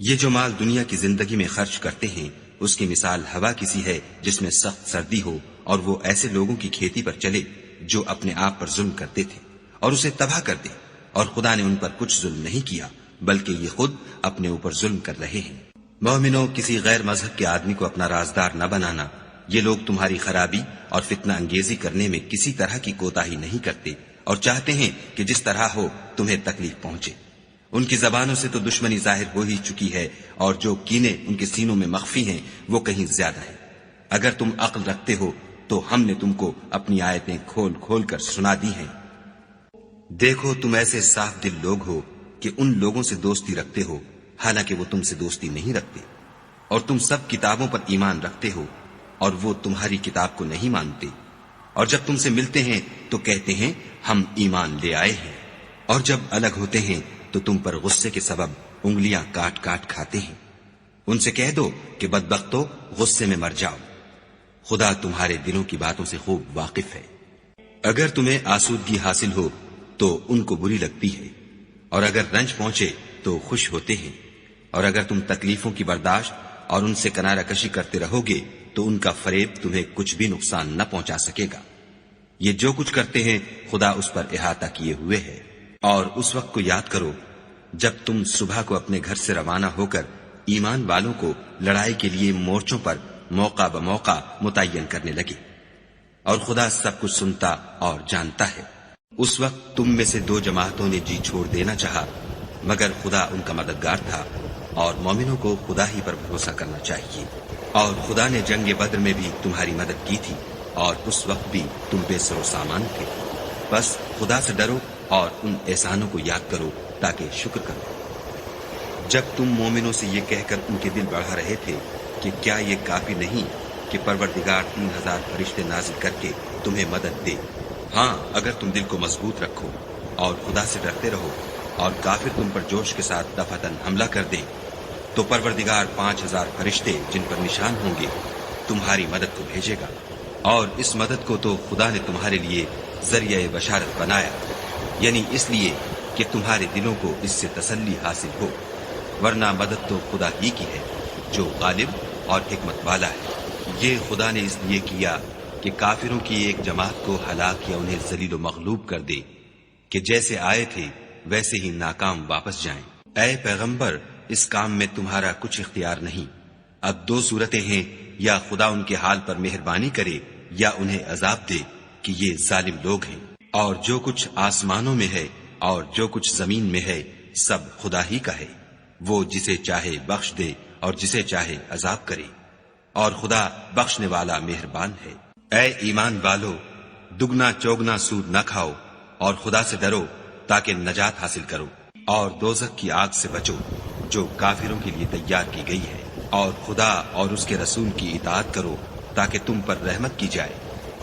یہ جو مال دنیا کی زندگی میں خرچ کرتے ہیں اس کی مثال ہوا کسی ہے جس میں سخت سردی ہو اور وہ ایسے لوگوں کی کھیتی پر چلے جو اپنے آپ پر ظلم کرتے تھے اور اسے تباہ کر دے، اور خدا نے ان پر کچھ ظلم نہیں کیا بلکہ یہ خود اپنے اوپر ظلم کر رہے ہیں۔ مومنوں، کسی غیر مذہب کے آدمی کو اپنا رازدار نہ بنانا۔ یہ لوگ تمہاری خرابی اور فتنہ انگیزی کرنے میں کسی طرح کی کوتاہی نہیں کرتے اور چاہتے ہیں کہ جس طرح ہو تمہیں تکلیف پہنچے۔ ان کی زبانوں سے تو دشمنی ظاہر ہو ہی چکی ہے، اور جو کینے ان کے سینوں میں مخفی ہیں وہ کہیں زیادہ ہیں۔ اگر تم عقل رکھتے ہو تو ہم نے تم کو اپنی آیتیں کھول کھول کر سنا دی ہیں۔ دیکھو، تم ایسے صاف دل لوگ ہو کہ ان لوگوں سے دوستی رکھتے ہو حالانکہ وہ تم سے دوستی نہیں رکھتے، اور تم سب کتابوں پر ایمان رکھتے ہو اور وہ تمہاری کتاب کو نہیں مانتے، اور جب تم سے ملتے ہیں تو کہتے ہیں ہم ایمان لے آئے ہیں، اور جب الگ ہوتے ہیں تو تم پر غصے کے سبب انگلیاں کاٹ کاٹ کھاتے ہیں۔ ان سے کہہ دو کہ بدبختو، غصے میں مر جاؤ، خدا تمہارے دلوں کی باتوں سے خوب واقف ہے۔ اگر تمہیں آسودگی حاصل ہو تو ان کو بری لگتی ہے، اور اگر رنج پہنچے تو خوش ہوتے ہیں، اور اگر تم تکلیفوں کی برداشت اور ان سے کنارہ کشی کرتے رہو گے تو ان کا فریب تمہیں کچھ بھی نقصان نہ پہنچا سکے گا۔ یہ جو کچھ کرتے ہیں خدا اس پر احاطہ کیے ہوئے ہے۔ اور اس وقت کو یاد کرو جب تم صبح کو اپنے گھر سے روانہ ہو کر ایمان والوں کو لڑائی کے لیے مورچوں پر موقع بموقع متعین کرنے لگے، اور خدا سب کچھ سنتا اور جانتا ہے۔ اس وقت تم میں سے دو جماعتوں نے جی چھوڑ دینا چاہا، مگر خدا ان کا مددگار تھا، اور مومنوں کو خدا ہی پر بھروسہ کرنا چاہیے۔ اور خدا نے جنگ بدر میں بھی تمہاری مدد کی تھی، اور اس وقت بھی تم بے سر و سامان تھے۔ بس خدا سے ڈرو اور ان احسانوں کو یاد کرو تاکہ شکر کرو۔ جب تم مومنوں سے یہ کہہ کر ان کے دل بڑھا رہے تھے کہ کیا یہ کافی نہیں کہ پروردگار 3000 فرشتے نازل کر کے تمہیں مدد دے؟ ہاں، اگر تم دل کو مضبوط رکھو اور خدا سے ڈرتے رہو اور کافر تم پر جوش کے ساتھ دفعتاً حملہ کر دے تو پروردگار 5000 فرشتے جن پر نشان ہوں گے تمہاری مدد کو بھیجے گا، اور اس مدد کو تو خدا نے تمہارے لیے ذریعہ بشارت بنایا، یعنی اس لیے کہ تمہارے دلوں کو اس سے تسلی حاصل ہو، ورنہ مدد تو خدا ہی کی ہے جو غالب اور حکمت والا ہے۔ یہ خدا نے اس لیے کیا کہ کافروں کی ایک جماعت کو ہلاک یا انہیں ذلیل و مغلوب کر دے کہ جیسے آئے تھے ویسے ہی ناکام واپس جائیں۔ اے پیغمبر، اس کام میں تمہارا کچھ اختیار نہیں۔ اب دو صورتیں ہیں، یا خدا ان کے حال پر مہربانی کرے یا انہیں عذاب دے کہ یہ ظالم لوگ ہیں۔ اور جو کچھ آسمانوں میں ہے اور جو کچھ زمین میں ہے سب خدا ہی کا ہے، وہ جسے چاہے بخش دے اور جسے چاہے عذاب کرے، اور خدا بخشنے والا مہربان ہے۔ اے ایمان والو، دگنا چوگنا سود نہ کھاؤ اور خدا سے ڈرو تاکہ نجات حاصل کرو، اور دوزخ کی آگ سے بچو جو کافروں کے لیے تیار کی گئی ہے، اور خدا اور اس کے رسول کی اطاعت کرو تاکہ تم پر رحمت کی جائے،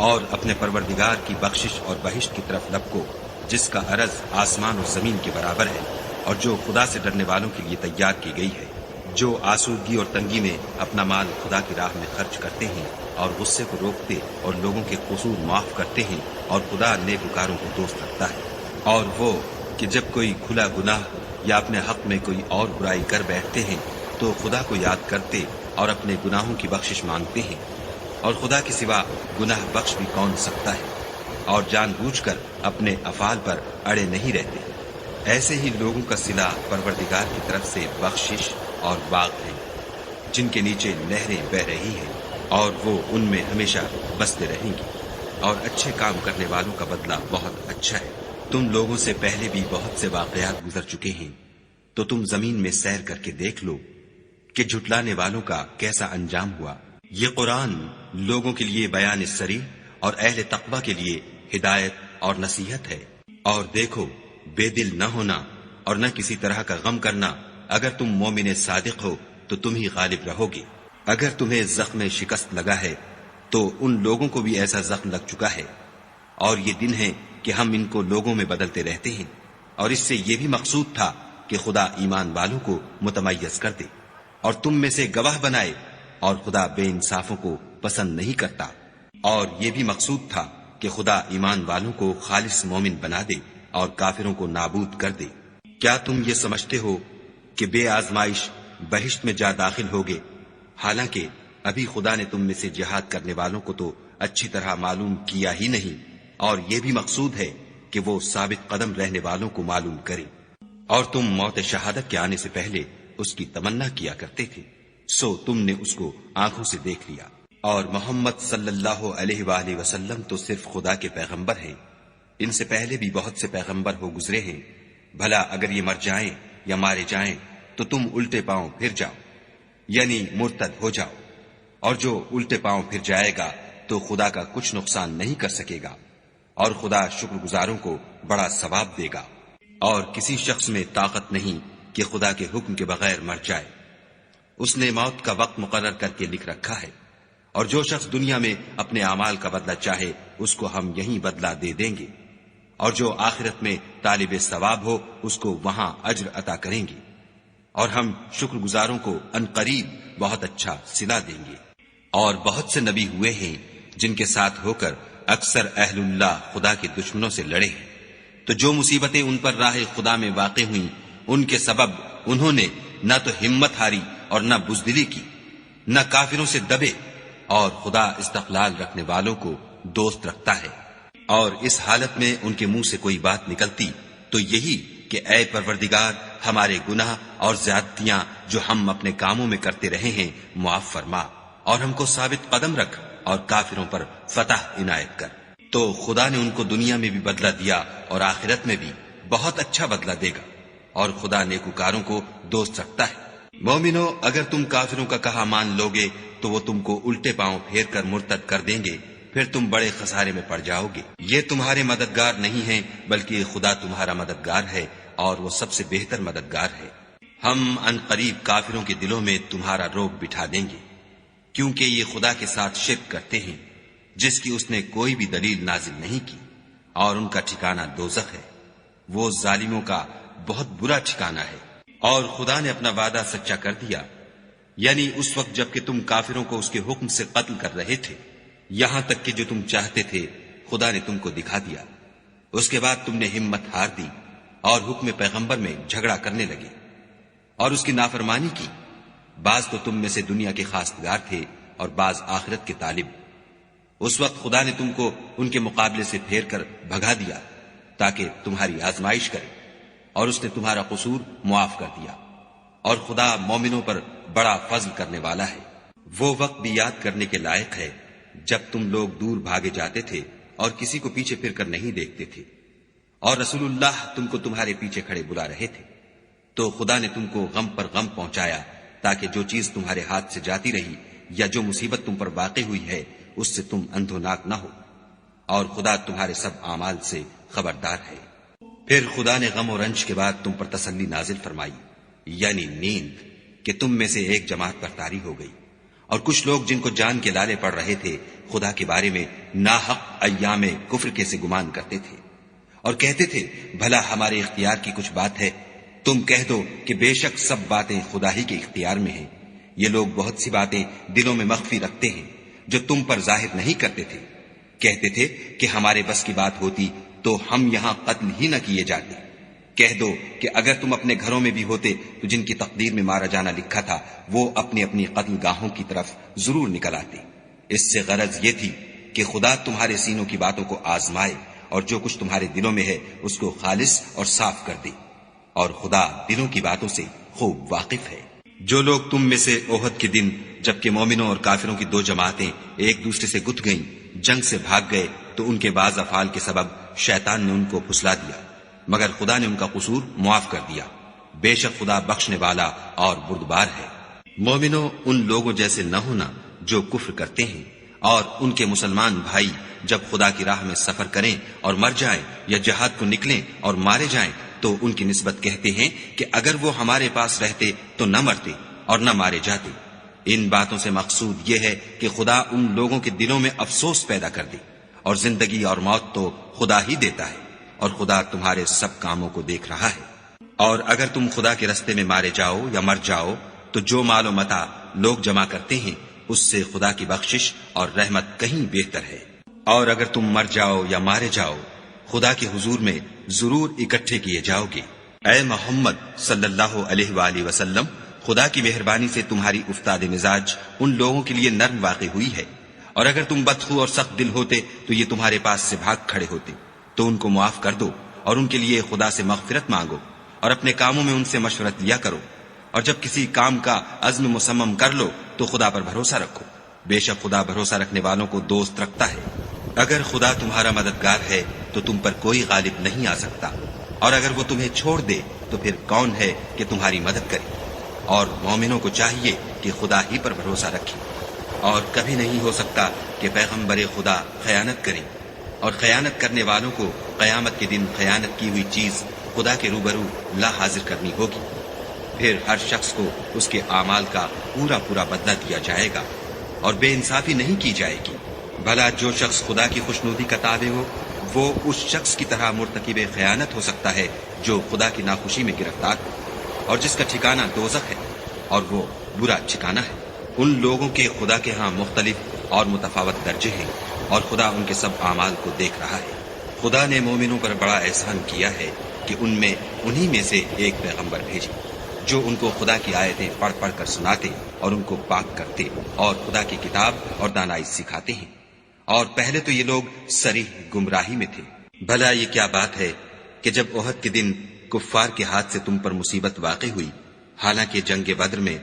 اور اپنے پروردگار کی بخشش اور بہشت کی طرف لپکو جس کا عرض آسمان اور زمین کے برابر ہے، اور جو خدا سے ڈرنے والوں کے لیے تیار کی گئی ہے۔ جو آسودگی اور تنگی میں اپنا مال خدا کی راہ میں خرچ کرتے ہیں اور غصے کو روکتے اور لوگوں کے قصور معاف کرتے ہیں، اور خدا نیکوکاروں کو دوست رکھتا ہے۔ اور وہ کہ جب کوئی کھلا گناہ یا اپنے حق میں کوئی اور برائی کر بیٹھتے ہیں تو خدا کو یاد کرتے اور اپنے گناہوں کی بخشش مانگتے ہیں، اور خدا کے سوا گناہ بخش بھی کون سکتا ہے، اور جان بوجھ کر اپنے افعال پر اڑے نہیں رہتے۔ ایسے ہی لوگوں کا صلہ پروردگار کی طرف سے بخشش اور باغ ہے، جن کے نیچے نہریں بہ رہی ہیں، اور وہ ان میں ہمیشہ بستے رہیں گی، اور اچھے کام کرنے والوں کا بدلہ بہت اچھا ہے۔ تم لوگوں سے پہلے بھی بہت سے واقعات گزر چکے ہیں، تو تم زمین میں سیر کر کے دیکھ لو کہ جھٹلانے والوں کا کیسا انجام ہوا۔ یہ قرآن لوگوں کے لیے بیان سری اور اہل تقوی کے لیے ہدایت اور نصیحت ہے۔ اور دیکھو، بے دل نہ ہونا اور نہ کسی طرح کا غم کرنا، اگر تم مومن صادق ہو تو تم ہی غالب رہو گے۔ اگر تمہیں زخم شکست لگا ہے تو ان لوگوں کو بھی ایسا زخم لگ چکا ہے، اور یہ دن ہے کہ ہم ان کو لوگوں میں بدلتے رہتے ہیں، اور اس سے یہ بھی مقصود تھا کہ خدا ایمان والوں کو متمیز کر دے اور تم میں سے گواہ بنائے، اور خدا بے انصافوں کو پسند نہیں کرتا۔ اور یہ بھی مقصود تھا کہ خدا ایمان والوں کو خالص مومن بنا دے اور کافروں کو نابود کر دے۔ کیا تم یہ سمجھتے ہو کہ بے آزمائش بہشت میں جا داخل ہوگے، حالانکہ ابھی خدا نے تم میں سے جہاد کرنے والوں کو تو اچھی طرح معلوم کیا ہی نہیں، اور یہ بھی مقصود ہے کہ وہ ثابت قدم رہنے والوں کو معلوم کرے۔ اور تم موت شہادت کے آنے سے پہلے اس کی تمنا کیا کرتے تھے، سو تم نے اس کو آنکھوں سے دیکھ لیا۔ اور محمد صلی اللہ علیہ وآلہ وسلم تو صرف خدا کے پیغمبر ہیں، ان سے پہلے بھی بہت سے پیغمبر ہو گزرے ہیں، بھلا اگر یہ مر جائیں یا مارے جائیں تو تم الٹے پاؤں پھر جاؤ، یعنی مرتد ہو جاؤ، اور جو الٹے پاؤں پھر جائے گا تو خدا کا کچھ نقصان نہیں کر سکے گا، اور خدا شکر گزاروں کو بڑا ثواب دے گا۔ اور کسی شخص میں طاقت نہیں کہ خدا کے حکم کے بغیر مر جائے، اس نے موت کا وقت مقرر کر کے لکھ رکھا ہے، اور جو شخص دنیا میں اپنے اعمال کا بدلہ چاہے اس کو ہم یہیں بدلہ دے دیں گے، اور جو آخرت میں طالب ثواب ہو اس کو وہاں اجر عطا کریں گے، اور ہم شکر گزاروں کو عنقریب بہت اچھا صلہ دیں گے۔ اور بہت سے نبی ہوئے ہیں جن کے ساتھ ہو کر اکثر اہل اللہ خدا کے دشمنوں سے لڑے ہیں، تو جو مصیبتیں ان پر راہ خدا میں واقع ہوئیں ان کے سبب انہوں نے نہ تو ہمت ہاری اور نہ بزدلی کی، نہ کافروں سے دبے، اور خدا استقلال رکھنے والوں کو دوست رکھتا ہے۔ اور اس حالت میں ان کے منہ سے کوئی بات نکلتی تو یہی کہ اے پروردگار، ہمارے گناہ اور زیادتیاں جو ہم اپنے کاموں میں کرتے رہے ہیں معاف فرما، اور ہم کو ثابت قدم رکھ اور کافروں پر فتح عنایت کر۔ تو خدا نے ان کو دنیا میں بھی بدلہ دیا اور آخرت میں بھی بہت اچھا بدلہ دے گا، اور خدا نیکوکاروں کو دوست رکھتا ہے۔ مومنو، اگر تم کافروں کا کہا مان لوگے تو وہ تم کو الٹے پاؤں پھیر کر مرتد کر دیں گے، پھر تم بڑے خسارے میں پڑ جاؤ گے۔ یہ تمہارے مددگار نہیں ہیں بلکہ خدا تمہارا مددگار ہے، اور وہ سب سے بہتر مددگار ہے۔ ہم ان قریب کافروں کے دلوں میں تمہارا روب بٹھا دیں گے، کیونکہ یہ خدا کے ساتھ شرک کرتے ہیں جس کی اس نے کوئی بھی دلیل نازل نہیں کی، اور ان کا ٹھکانہ دوزخ ہے، وہ ظالموں کا بہت برا ٹھکانہ ہے۔ اور خدا نے اپنا وعدہ سچا کر دیا، یعنی اس وقت جب کہ تم کافروں کو اس کے حکم سے قتل کر رہے تھے، یہاں تک کہ جو تم چاہتے تھے خدا نے تم کو دکھا دیا۔ اس کے بعد تم نے ہمت ہار دی اور حکم پیغمبر میں جھگڑا کرنے لگے اور اس کی نافرمانی کی۔ بعض تو تم میں سے دنیا کے خواستگار تھے اور بعض آخرت کے طالب۔ اس وقت خدا نے تم کو ان کے مقابلے سے پھیر کر بھگا دیا تاکہ تمہاری آزمائش کرے، اور اس نے تمہارا قصور معاف کر دیا، اور خدا مومنوں پر بڑا فضل کرنے والا ہے۔ وہ وقت بھی یاد کرنے کے لائق ہے جب تم لوگ دور بھاگے جاتے تھے اور کسی کو پیچھے پھر کر نہیں دیکھتے تھے، اور رسول اللہ تم کو تمہارے پیچھے کھڑے بلا رہے تھے، تو خدا نے تم کو غم پر غم پہنچایا تاکہ جو چیز تمہارے ہاتھ سے جاتی رہی یا جو مصیبت تم پر واقع ہوئی ہے اس سے تم اندھوناک نہ ہو، اور خدا تمہارے سب اعمال سے خبردار ہے۔ پھر خدا نے غم و رنج کے بعد تم پر تسلی نازل فرمائی، یعنی نیند، کہ تم میں سے ایک جماعت پر طاری ہو گئی، اور کچھ لوگ جن کو جان کے لالے پڑ رہے تھے خدا کے بارے میں ناحق ایام کفر کے سے گمان کرتے تھے، اور کہتے تھے بھلا ہمارے اختیار کی کچھ بات ہے؟ تم کہہ دو کہ بے شک سب باتیں خدا ہی کے اختیار میں ہیں۔ یہ لوگ بہت سی باتیں دلوں میں مخفی رکھتے ہیں جو تم پر ظاہر نہیں کرتے تھے۔ کہتے تھے کہ ہمارے بس کی بات ہوتی تو ہم یہاں قتل ہی نہ کیے جاتے، کہہ دو کہ اگر تم اپنے گھروں میں بھی ہوتے تو جن کی تقدیر میں مارا جانا لکھا تھا وہ اپنی اپنی قتل گاہوں کی طرف ضرور نکل آتے۔ اس سے غرض یہ تھی کہ خدا تمہارے سینوں کی باتوں کو آزمائے اور جو کچھ تمہارے دلوں میں ہے اس کو خالص اور صاف کر دے، اور خدا دلوں کی باتوں سے خوب واقف ہے۔ جو لوگ تم میں سے احد کے دن جبکہ مومنوں اور کافروں کی دو جماعتیں ایک دوسرے سے گت گئیں جنگ سے بھاگ گئے تو ان کے بعض افعال کے سبب شیطان نے ان کو پھسلا دیا، مگر خدا نے ان کا قصور معاف کر دیا۔ بے شک خدا بخشنے والا اور بردبار ہے۔ مومنوں، ان لوگوں جیسے نہ ہونا جو کفر کرتے ہیں، اور ان کے مسلمان بھائی جب خدا کی راہ میں سفر کریں اور مر جائیں یا جہاد کو نکلیں اور مارے جائیں تو ان کی نسبت کہتے ہیں کہ اگر وہ ہمارے پاس رہتے تو نہ مرتے اور نہ مارے جاتے۔ ان باتوں سے مقصود یہ ہے کہ خدا ان لوگوں کے دلوں میں افسوس پیدا کر دے، اور زندگی اور موت تو خدا ہی دیتا ہے، اور خدا تمہارے سب کاموں کو دیکھ رہا ہے۔ اور اگر تم خدا کے رستے میں مارے جاؤ یا مر جاؤ تو جو مال و متاع لوگ جمع کرتے ہیں اس سے خدا کی بخشش اور رحمت کہیں بہتر ہے۔ اور اگر تم مر جاؤ یا مارے جاؤ خدا کے حضور میں ضرور اکٹھے کیے جاؤ گے۔ اے محمد صلی اللہ علیہ وآلہ وسلم، خدا کی مہربانی سے تمہاری افتاد مزاج ان لوگوں کے لیے نرم واقع ہوئی ہے، اور اگر تم بدخو اور سخت دل ہوتے تو یہ تمہارے پاس سے بھاگ کھڑے ہوتے، تو ان کو معاف کر دو اور ان کے لیے خدا سے مغفرت مانگو، اور اپنے کاموں میں ان سے مشورت لیا کرو، اور جب کسی کام کا عزم مصمم کر لو تو خدا پر بھروسہ رکھو، بے شک خدا بھروسہ رکھنے والوں کو دوست رکھتا ہے۔ اگر خدا تمہارا مددگار ہے تو تم پر کوئی غالب نہیں آ سکتا، اور اگر وہ تمہیں چھوڑ دے تو پھر کون ہے کہ تمہاری مدد کرے؟ اور مومنوں کو چاہیے کہ خدا ہی پر بھروسہ رکھیں، اور کبھی نہیں ہو سکتا کہ پیغمبر خدا خیانت کریں، اور خیانت کرنے والوں کو قیامت کے دن خیانت کی ہوئی چیز خدا کے روبرو لا حاضر کرنی ہوگی، پھر ہر شخص کو اس کے اعمال کا پورا پورا بدلہ دیا جائے گا، اور بے انصافی نہیں کی جائے گی۔ بھلا جو شخص خدا کی خوشنودی کا تابع ہو وہ اس شخص کی طرح مرتکب خیانت ہو سکتا ہے جو خدا کی ناخوشی میں گرفتار ہو، اور جس کا ٹھکانہ دوزخ ہے، اور وہ برا ٹھکانہ ہے۔ ان لوگوں کے خدا کے ہاں مختلف اور متفاوت درجے ہیں، اور خدا ان کے سب اعمال کو دیکھ رہا ہے۔ خدا نے مومنوں پر بڑا احسان کیا ہے کہ ان میں انہی میں سے ایک پیغمبر بھیجے جو ان کو خدا کی آیتیں پڑھ پڑھ کر سناتے اور ان کو پاک کرتے اور خدا کی کتاب اور دانائی سکھاتے ہیں، اور پہلے تو یہ لوگ صریح گمراہی میں تھے۔ بھلا یہ کیا بات ہے کہ جب احد کے دن کفار کے ہاتھ سے تم پر مصیبت واقع ہوئی، حالانکہ جنگ بدر میں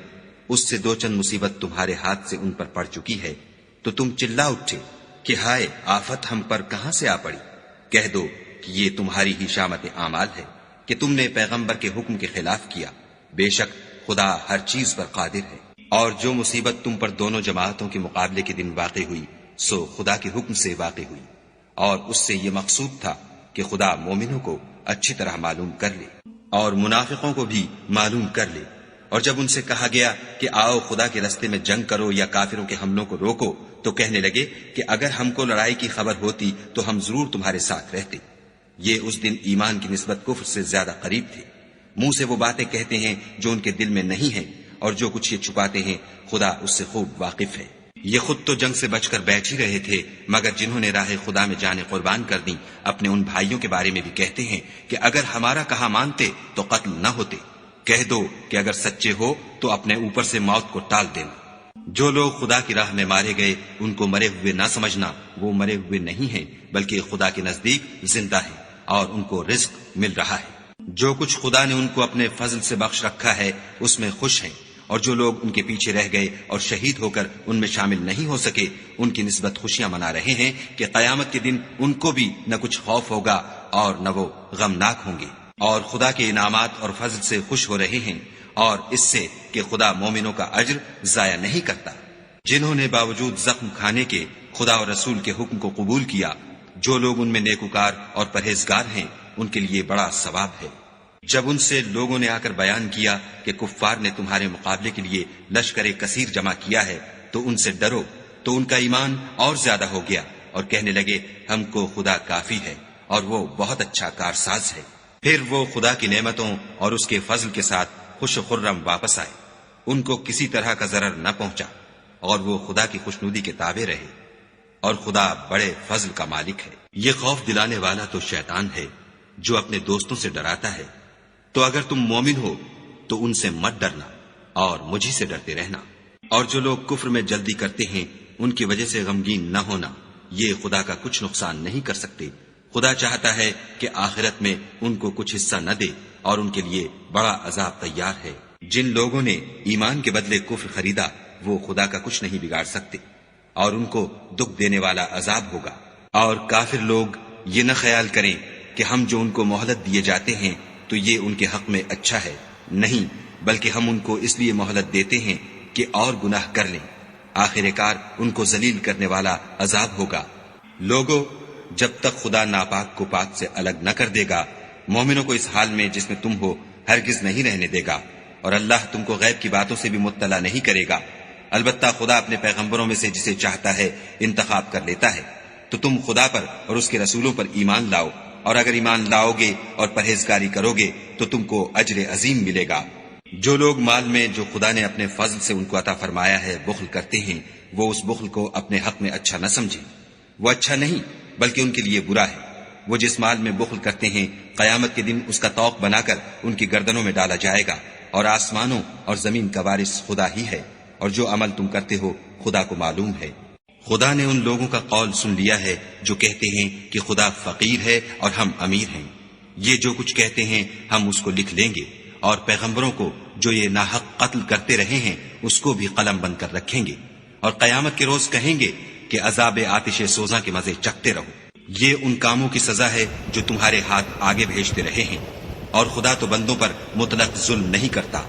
اس سے دو چند مصیبت تمہارے ہاتھ سے ان پر پڑ چکی ہے، تو تم چلا اٹھے کہ ہائے آفت ہم پر کہاں سے آ پڑی؟ کہہ دو کہ یہ تمہاری ہی شامت اعمال ہے کہ تم نے پیغمبر کے حکم کے خلاف کیا، بے شک خدا ہر چیز پر قادر ہے۔ اور جو مصیبت تم پر دونوں جماعتوں کے مقابلے کے دن واقع ہوئی سو خدا کے حکم سے واقع ہوئی، اور اس سے یہ مقصود تھا کہ خدا مومنوں کو اچھی طرح معلوم کر لے اور منافقوں کو بھی معلوم کر لے۔ اور جب ان سے کہا گیا کہ آؤ خدا کے رستے میں جنگ کرو یا کافروں کے حملوں کو روکو تو کہنے لگے کہ اگر ہم کو لڑائی کی خبر ہوتی تو ہم ضرور تمہارے ساتھ رہتے۔ یہ اس دن ایمان کی نسبت کفر سے زیادہ قریب تھے۔ منہ سے وہ باتیں کہتے ہیں جو ان کے دل میں نہیں ہیں، اور جو کچھ یہ چھپاتے ہیں خدا اس سے خوب واقف ہے۔ یہ خود تو جنگ سے بچ کر بیٹھ ہی رہے تھے، مگر جنہوں نے راہ خدا میں جانیں قربان کر دیں اپنے ان بھائیوں کے بارے میں بھی کہتے ہیں کہ اگر ہمارا کہا مانتے تو قتل نہ ہوتے۔ کہہ دو کہ اگر سچے ہو تو اپنے اوپر سے موت کو ٹال دینا۔ جو لوگ خدا کی راہ میں مارے گئے ان کو مرے ہوئے نہ سمجھنا، وہ مرے ہوئے نہیں ہیں بلکہ خدا کے نزدیک زندہ ہیں اور ان کو رزق مل رہا ہے۔ جو کچھ خدا نے ان کو اپنے فضل سے بخش رکھا ہے اس میں خوش ہیں، اور جو لوگ ان کے پیچھے رہ گئے اور شہید ہو کر ان میں شامل نہیں ہو سکے ان کی نسبت خوشیاں منا رہے ہیں کہ قیامت کے دن ان کو بھی نہ کچھ خوف ہوگا اور نہ وہ غمناک ہوں گے، اور خدا کے انعامات اور فضل سے خوش ہو رہے ہیں، اور اس سے کہ خدا مومنوں کا اجر ضائع نہیں کرتا۔ جنہوں نے باوجود زخم کھانے کے خدا اور رسول کے حکم کو قبول کیا، جو لوگ ان میں نیکوکار اور پرہیزگار ہیں ان کے لیے بڑا ثواب ہے۔ جب ان سے لوگوں نے آ کر بیان کیا کہ کفار نے تمہارے مقابلے کے لیے لشکر کثیر جمع کیا ہے تو ان سے ڈرو، تو ان کا ایمان اور زیادہ ہو گیا اور کہنے لگے ہم کو خدا کافی ہے اور وہ بہت اچھا کارساز ہے۔ پھر وہ خدا کی نعمتوں اور اس کے فضل کے ساتھ خوش و خرم واپس آئے، ان کو کسی طرح کا ضرر نہ پہنچا، اور وہ خدا کی خوشنودی کے تابع رہے، اور خدا بڑے فضل کا مالک ہے۔ یہ خوف دلانے والا تو شیطان ہے جو اپنے دوستوں سے ڈراتا ہے تو اگر تم مومن ہو تو ان سے مت ڈرنا اور مجھے سے ڈرتے رہنا۔ اور جو لوگ کفر میں جلدی کرتے ہیں ان کی وجہ سے غمگین نہ ہونا، یہ خدا کا کچھ نقصان نہیں کر سکتے۔ خدا چاہتا ہے کہ آخرت میں ان کو کچھ حصہ نہ دے اور ان کے لیے بڑا عذاب تیار ہے۔ جن لوگوں نے ایمان کے بدلے کفر خریدا وہ خدا کا کچھ نہیں بگاڑ سکتے اور ان کو دکھ دینے والا عذاب ہوگا۔ اور کافر لوگ یہ نہ خیال کریں کہ ہم جو ان کو مہلت دیے جاتے ہیں تو یہ ان کے حق میں اچھا ہے، نہیں، بلکہ ہم ان کو اس لیے مہلت دیتے ہیں کہ اور گناہ کر لیں، آخر کار ان کو ذلیل کرنے والا عذاب ہوگا۔ لوگو، جب تک خدا ناپاک کو پاک سے الگ نہ کر دے گا، مومنوں کو اس حال میں جس میں تم ہو ہرگز نہیں رہنے دے گا، اور اللہ تم کو غیب کی باتوں سے بھی مطلع نہیں کرے گا۔ البتہ خدا اپنے پیغمبروں میں سے جسے چاہتا ہے انتخاب کر لیتا ہے۔ تو تم خدا پر اور اس کے رسولوں پر ایمان لاؤ، اور اگر ایمان لاؤ گے اور پرہیزگاری کرو گے تو تم کو اجر عظیم ملے گا۔ جو لوگ مال میں جو خدا نے اپنے فضل سے ان کو عطا فرمایا ہے بخل کرتے ہیں، وہ اس بخل کو اپنے حق میں اچھا نہ سمجھیں، وہ اچھا نہیں بلکہ ان کے لیے برا ہے۔ وہ جس مال میں بخل کرتے ہیں قیامت کے دن اس کا طوق بنا کر ان کی گردنوں میں ڈالا جائے گا، اور آسمانوں اور زمین کا وارث خدا ہی ہے، اور جو عمل تم کرتے ہو خدا کو معلوم ہے۔ خدا نے ان لوگوں کا قول سن لیا ہے جو کہتے ہیں کہ خدا فقیر ہے اور ہم امیر ہیں۔ یہ جو کچھ کہتے ہیں ہم اس کو لکھ لیں گے، اور پیغمبروں کو جو یہ ناحق قتل کرتے رہے ہیں اس کو بھی قلم بند کر رکھیں گے، اور قیامت کے روز کہیں گے کہ عذاب آتش سوزاں کے مزے چکھتے رہو۔ یہ ان کاموں کی سزا ہے جو تمہارے ہاتھ آگے بھیجتے رہے ہیں، اور خدا تو بندوں پر مطلق ظلم نہیں کرتا۔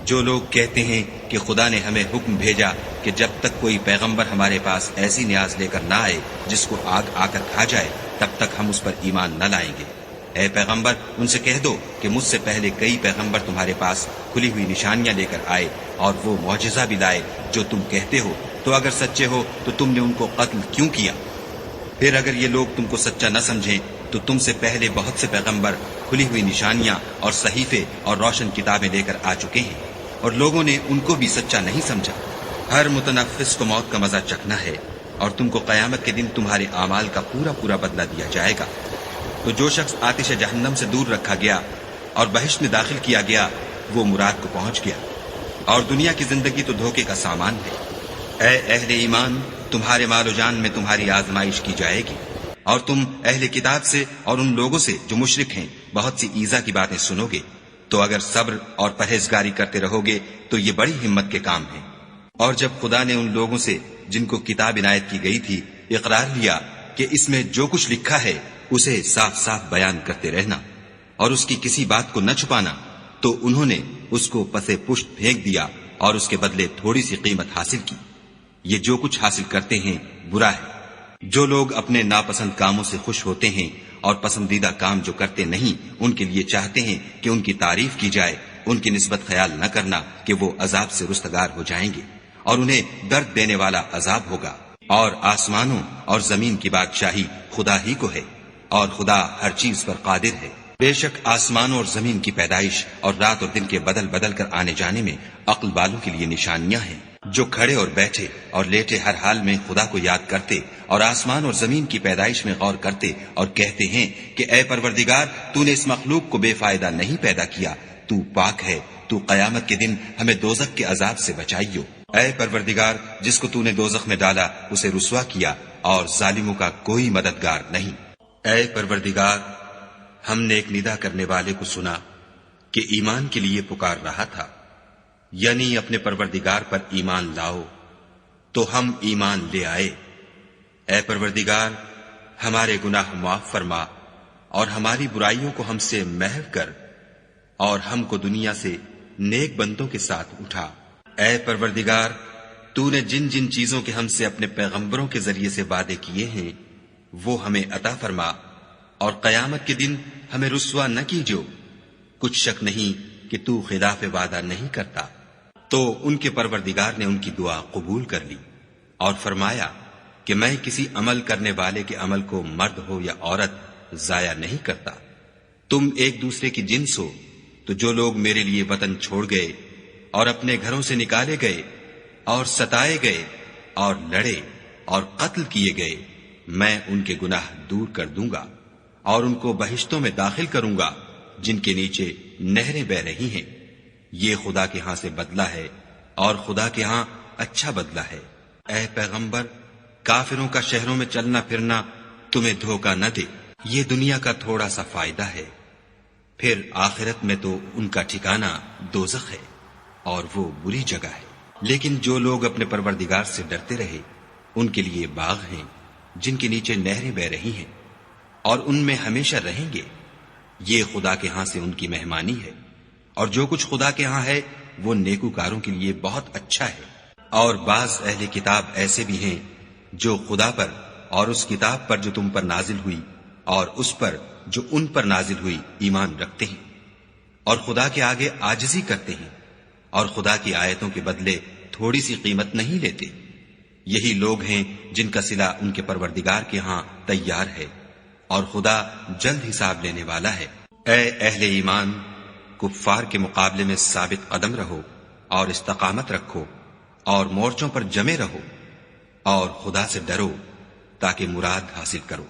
جو لوگ کہتے ہیں کہ خدا نے ہمیں حکم بھیجا کہ جب تک کوئی پیغمبر ہمارے پاس ایسی نیاز لے کر نہ آئے جس کو آگ آ کر کھا جائے تب تک ہم اس پر ایمان نہ لائیں گے۔ اے پیغمبر، ان سے کہہ دو کہ مجھ سے پہلے کئی پیغمبر تمہارے پاس کھلی ہوئی نشانیاں لے کر آئے اور وہ معجزہ بھی لائے جو تم کہتے ہو، تو اگر سچے ہو تو تم نے ان کو قتل کیوں کیا؟ پھر اگر یہ لوگ تم کو سچا نہ سمجھیں تو تم سے پہلے بہت سے پیغمبر کھلی ہوئی نشانیاں اور صحیفے اور روشن کتابیں لے کر آ چکے ہیں، اور لوگوں نے ان کو بھی سچا نہیں سمجھا۔ ہر متنفس کو موت کا مزہ چکھنا ہے، اور تم کو قیامت کے دن تمہارے اعمال کا پورا پورا بدلہ دیا جائے گا۔ تو جو شخص آتش جہنم سے دور رکھا گیا اور بہشت میں داخل کیا گیا وہ مراد کو پہنچ گیا، اور دنیا کی زندگی تو دھوکے کا سامان ہے۔ اے اہل ایمان، تمہارے مال و جان میں تمہاری آزمائش کی جائے گی، اور تم اہل کتاب سے اور ان لوگوں سے جو مشرک ہیں بہت سی ایذا کی باتیں سنو گے، تو اگر صبر اور پرہیزگاری کرتے رہو گے تو یہ بڑی ہمت کے کام ہیں۔ اور جب خدا نے ان لوگوں سے جن کو کتاب عنایت کی گئی تھی اقرار لیا کہ اس میں جو کچھ لکھا ہے اسے صاف صاف بیان کرتے رہنا اور اس کی کسی بات کو نہ چھپانا، تو انہوں نے اس کو پسے پشت پھینک دیا اور اس کے بدلے تھوڑی سی قیمت حاصل کی۔ یہ جو کچھ حاصل کرتے ہیں برا ہے۔ جو لوگ اپنے ناپسند کاموں سے خوش ہوتے ہیں اور پسندیدہ کام جو کرتے نہیں ان کے لیے چاہتے ہیں کہ ان کی تعریف کی جائے، ان کی نسبت خیال نہ کرنا کہ وہ عذاب سے رستگار ہو جائیں گے اور انہیں درد دینے والا عذاب ہوگا۔ اور آسمانوں اور زمین کی بادشاہی خدا ہی کو ہے، اور خدا ہر چیز پر قادر ہے۔ بے شک آسمانوں اور زمین کی پیدائش اور رات اور دن کے بدل بدل کر آنے جانے میں عقل والوں کے لیے نشانیاں ہیں، جو کھڑے اور بیٹھے اور لیٹے ہر حال میں خدا کو یاد کرتے اور آسمان اور زمین کی پیدائش میں غور کرتے اور کہتے ہیں کہ اے پروردگار، تو نے اس مخلوق کو بے فائدہ نہیں پیدا کیا، تو پاک ہے، تو قیامت کے دن ہمیں دوزخ کے عذاب سے بچائیو۔ اے پروردگار، جس کو تو نے دوزخ میں ڈالا اسے رسوا کیا، اور ظالموں کا کوئی مددگار نہیں۔ اے پروردگار، ہم نے ایک ندا کرنے والے کو سنا کہ ایمان کے لیے پکار رہا تھا، یعنی اپنے پروردگار پر ایمان لاؤ، تو ہم ایمان لے آئے۔ اے پروردگار، ہمارے گناہ معاف فرما اور ہماری برائیوں کو ہم سے محو کر، اور ہم کو دنیا سے نیک بندوں کے ساتھ اٹھا۔ اے پروردگار، تو نے جن جن چیزوں کے ہم سے اپنے پیغمبروں کے ذریعے سے وعدے کیے ہیں وہ ہمیں عطا فرما، اور قیامت کے دن ہمیں رسوا نہ کیجو۔ کچھ شک نہیں کہ تو خلاف وعدہ نہیں کرتا۔ تو ان کے پروردگار نے ان کی دعا قبول کر لی اور فرمایا کہ میں کسی عمل کرنے والے کے عمل کو مرد ہو یا عورت ضائع نہیں کرتا۔ تم ایک دوسرے کی جنس ہو، تو جو لوگ میرے لیے وطن چھوڑ گئے اور اپنے گھروں سے نکالے گئے اور ستائے گئے اور لڑے اور قتل کیے گئے، میں ان کے گناہ دور کر دوں گا اور ان کو بہشتوں میں داخل کروں گا جن کے نیچے نہریں بہ رہی ہیں، یہ خدا کے ہاں سے بدلہ ہے اور خدا کے ہاں اچھا بدلہ ہے۔ اے پیغمبر، کافروں کا شہروں میں چلنا پھرنا تمہیں دھوکہ نہ دے، یہ دنیا کا تھوڑا سا فائدہ ہے، پھر آخرت میں تو ان کا ٹھکانہ دوزخ ہے اور وہ بری جگہ ہے۔ لیکن جو لوگ اپنے پروردگار سے ڈرتے رہے ان کے لیے باغ ہیں جن کے نیچے نہریں بہ رہی ہیں اور ان میں ہمیشہ رہیں گے، یہ خدا کے ہاں سے ان کی مہمانی ہے، اور جو کچھ خدا کے ہاں ہے وہ نیکوکاروں کے لیے بہت اچھا ہے۔ اور بعض اہل کتاب ایسے بھی ہیں جو خدا پر اور اس کتاب پر جو تم پر نازل ہوئی اور اس پر جو ان پر نازل ہوئی ایمان رکھتے ہیں، اور خدا کے آگے عاجزی کرتے ہیں اور خدا کی آیتوں کے بدلے تھوڑی سی قیمت نہیں لیتے۔ یہی لوگ ہیں جن کا صلہ ان کے پروردگار کے ہاں تیار ہے، اور خدا جلد حساب لینے والا ہے۔ اے اہل ایمان، کفار کے مقابلے میں ثابت قدم رہو اور استقامت رکھو اور مورچوں پر جمے رہو اور خدا سے ڈرو تاکہ مراد حاصل کرو۔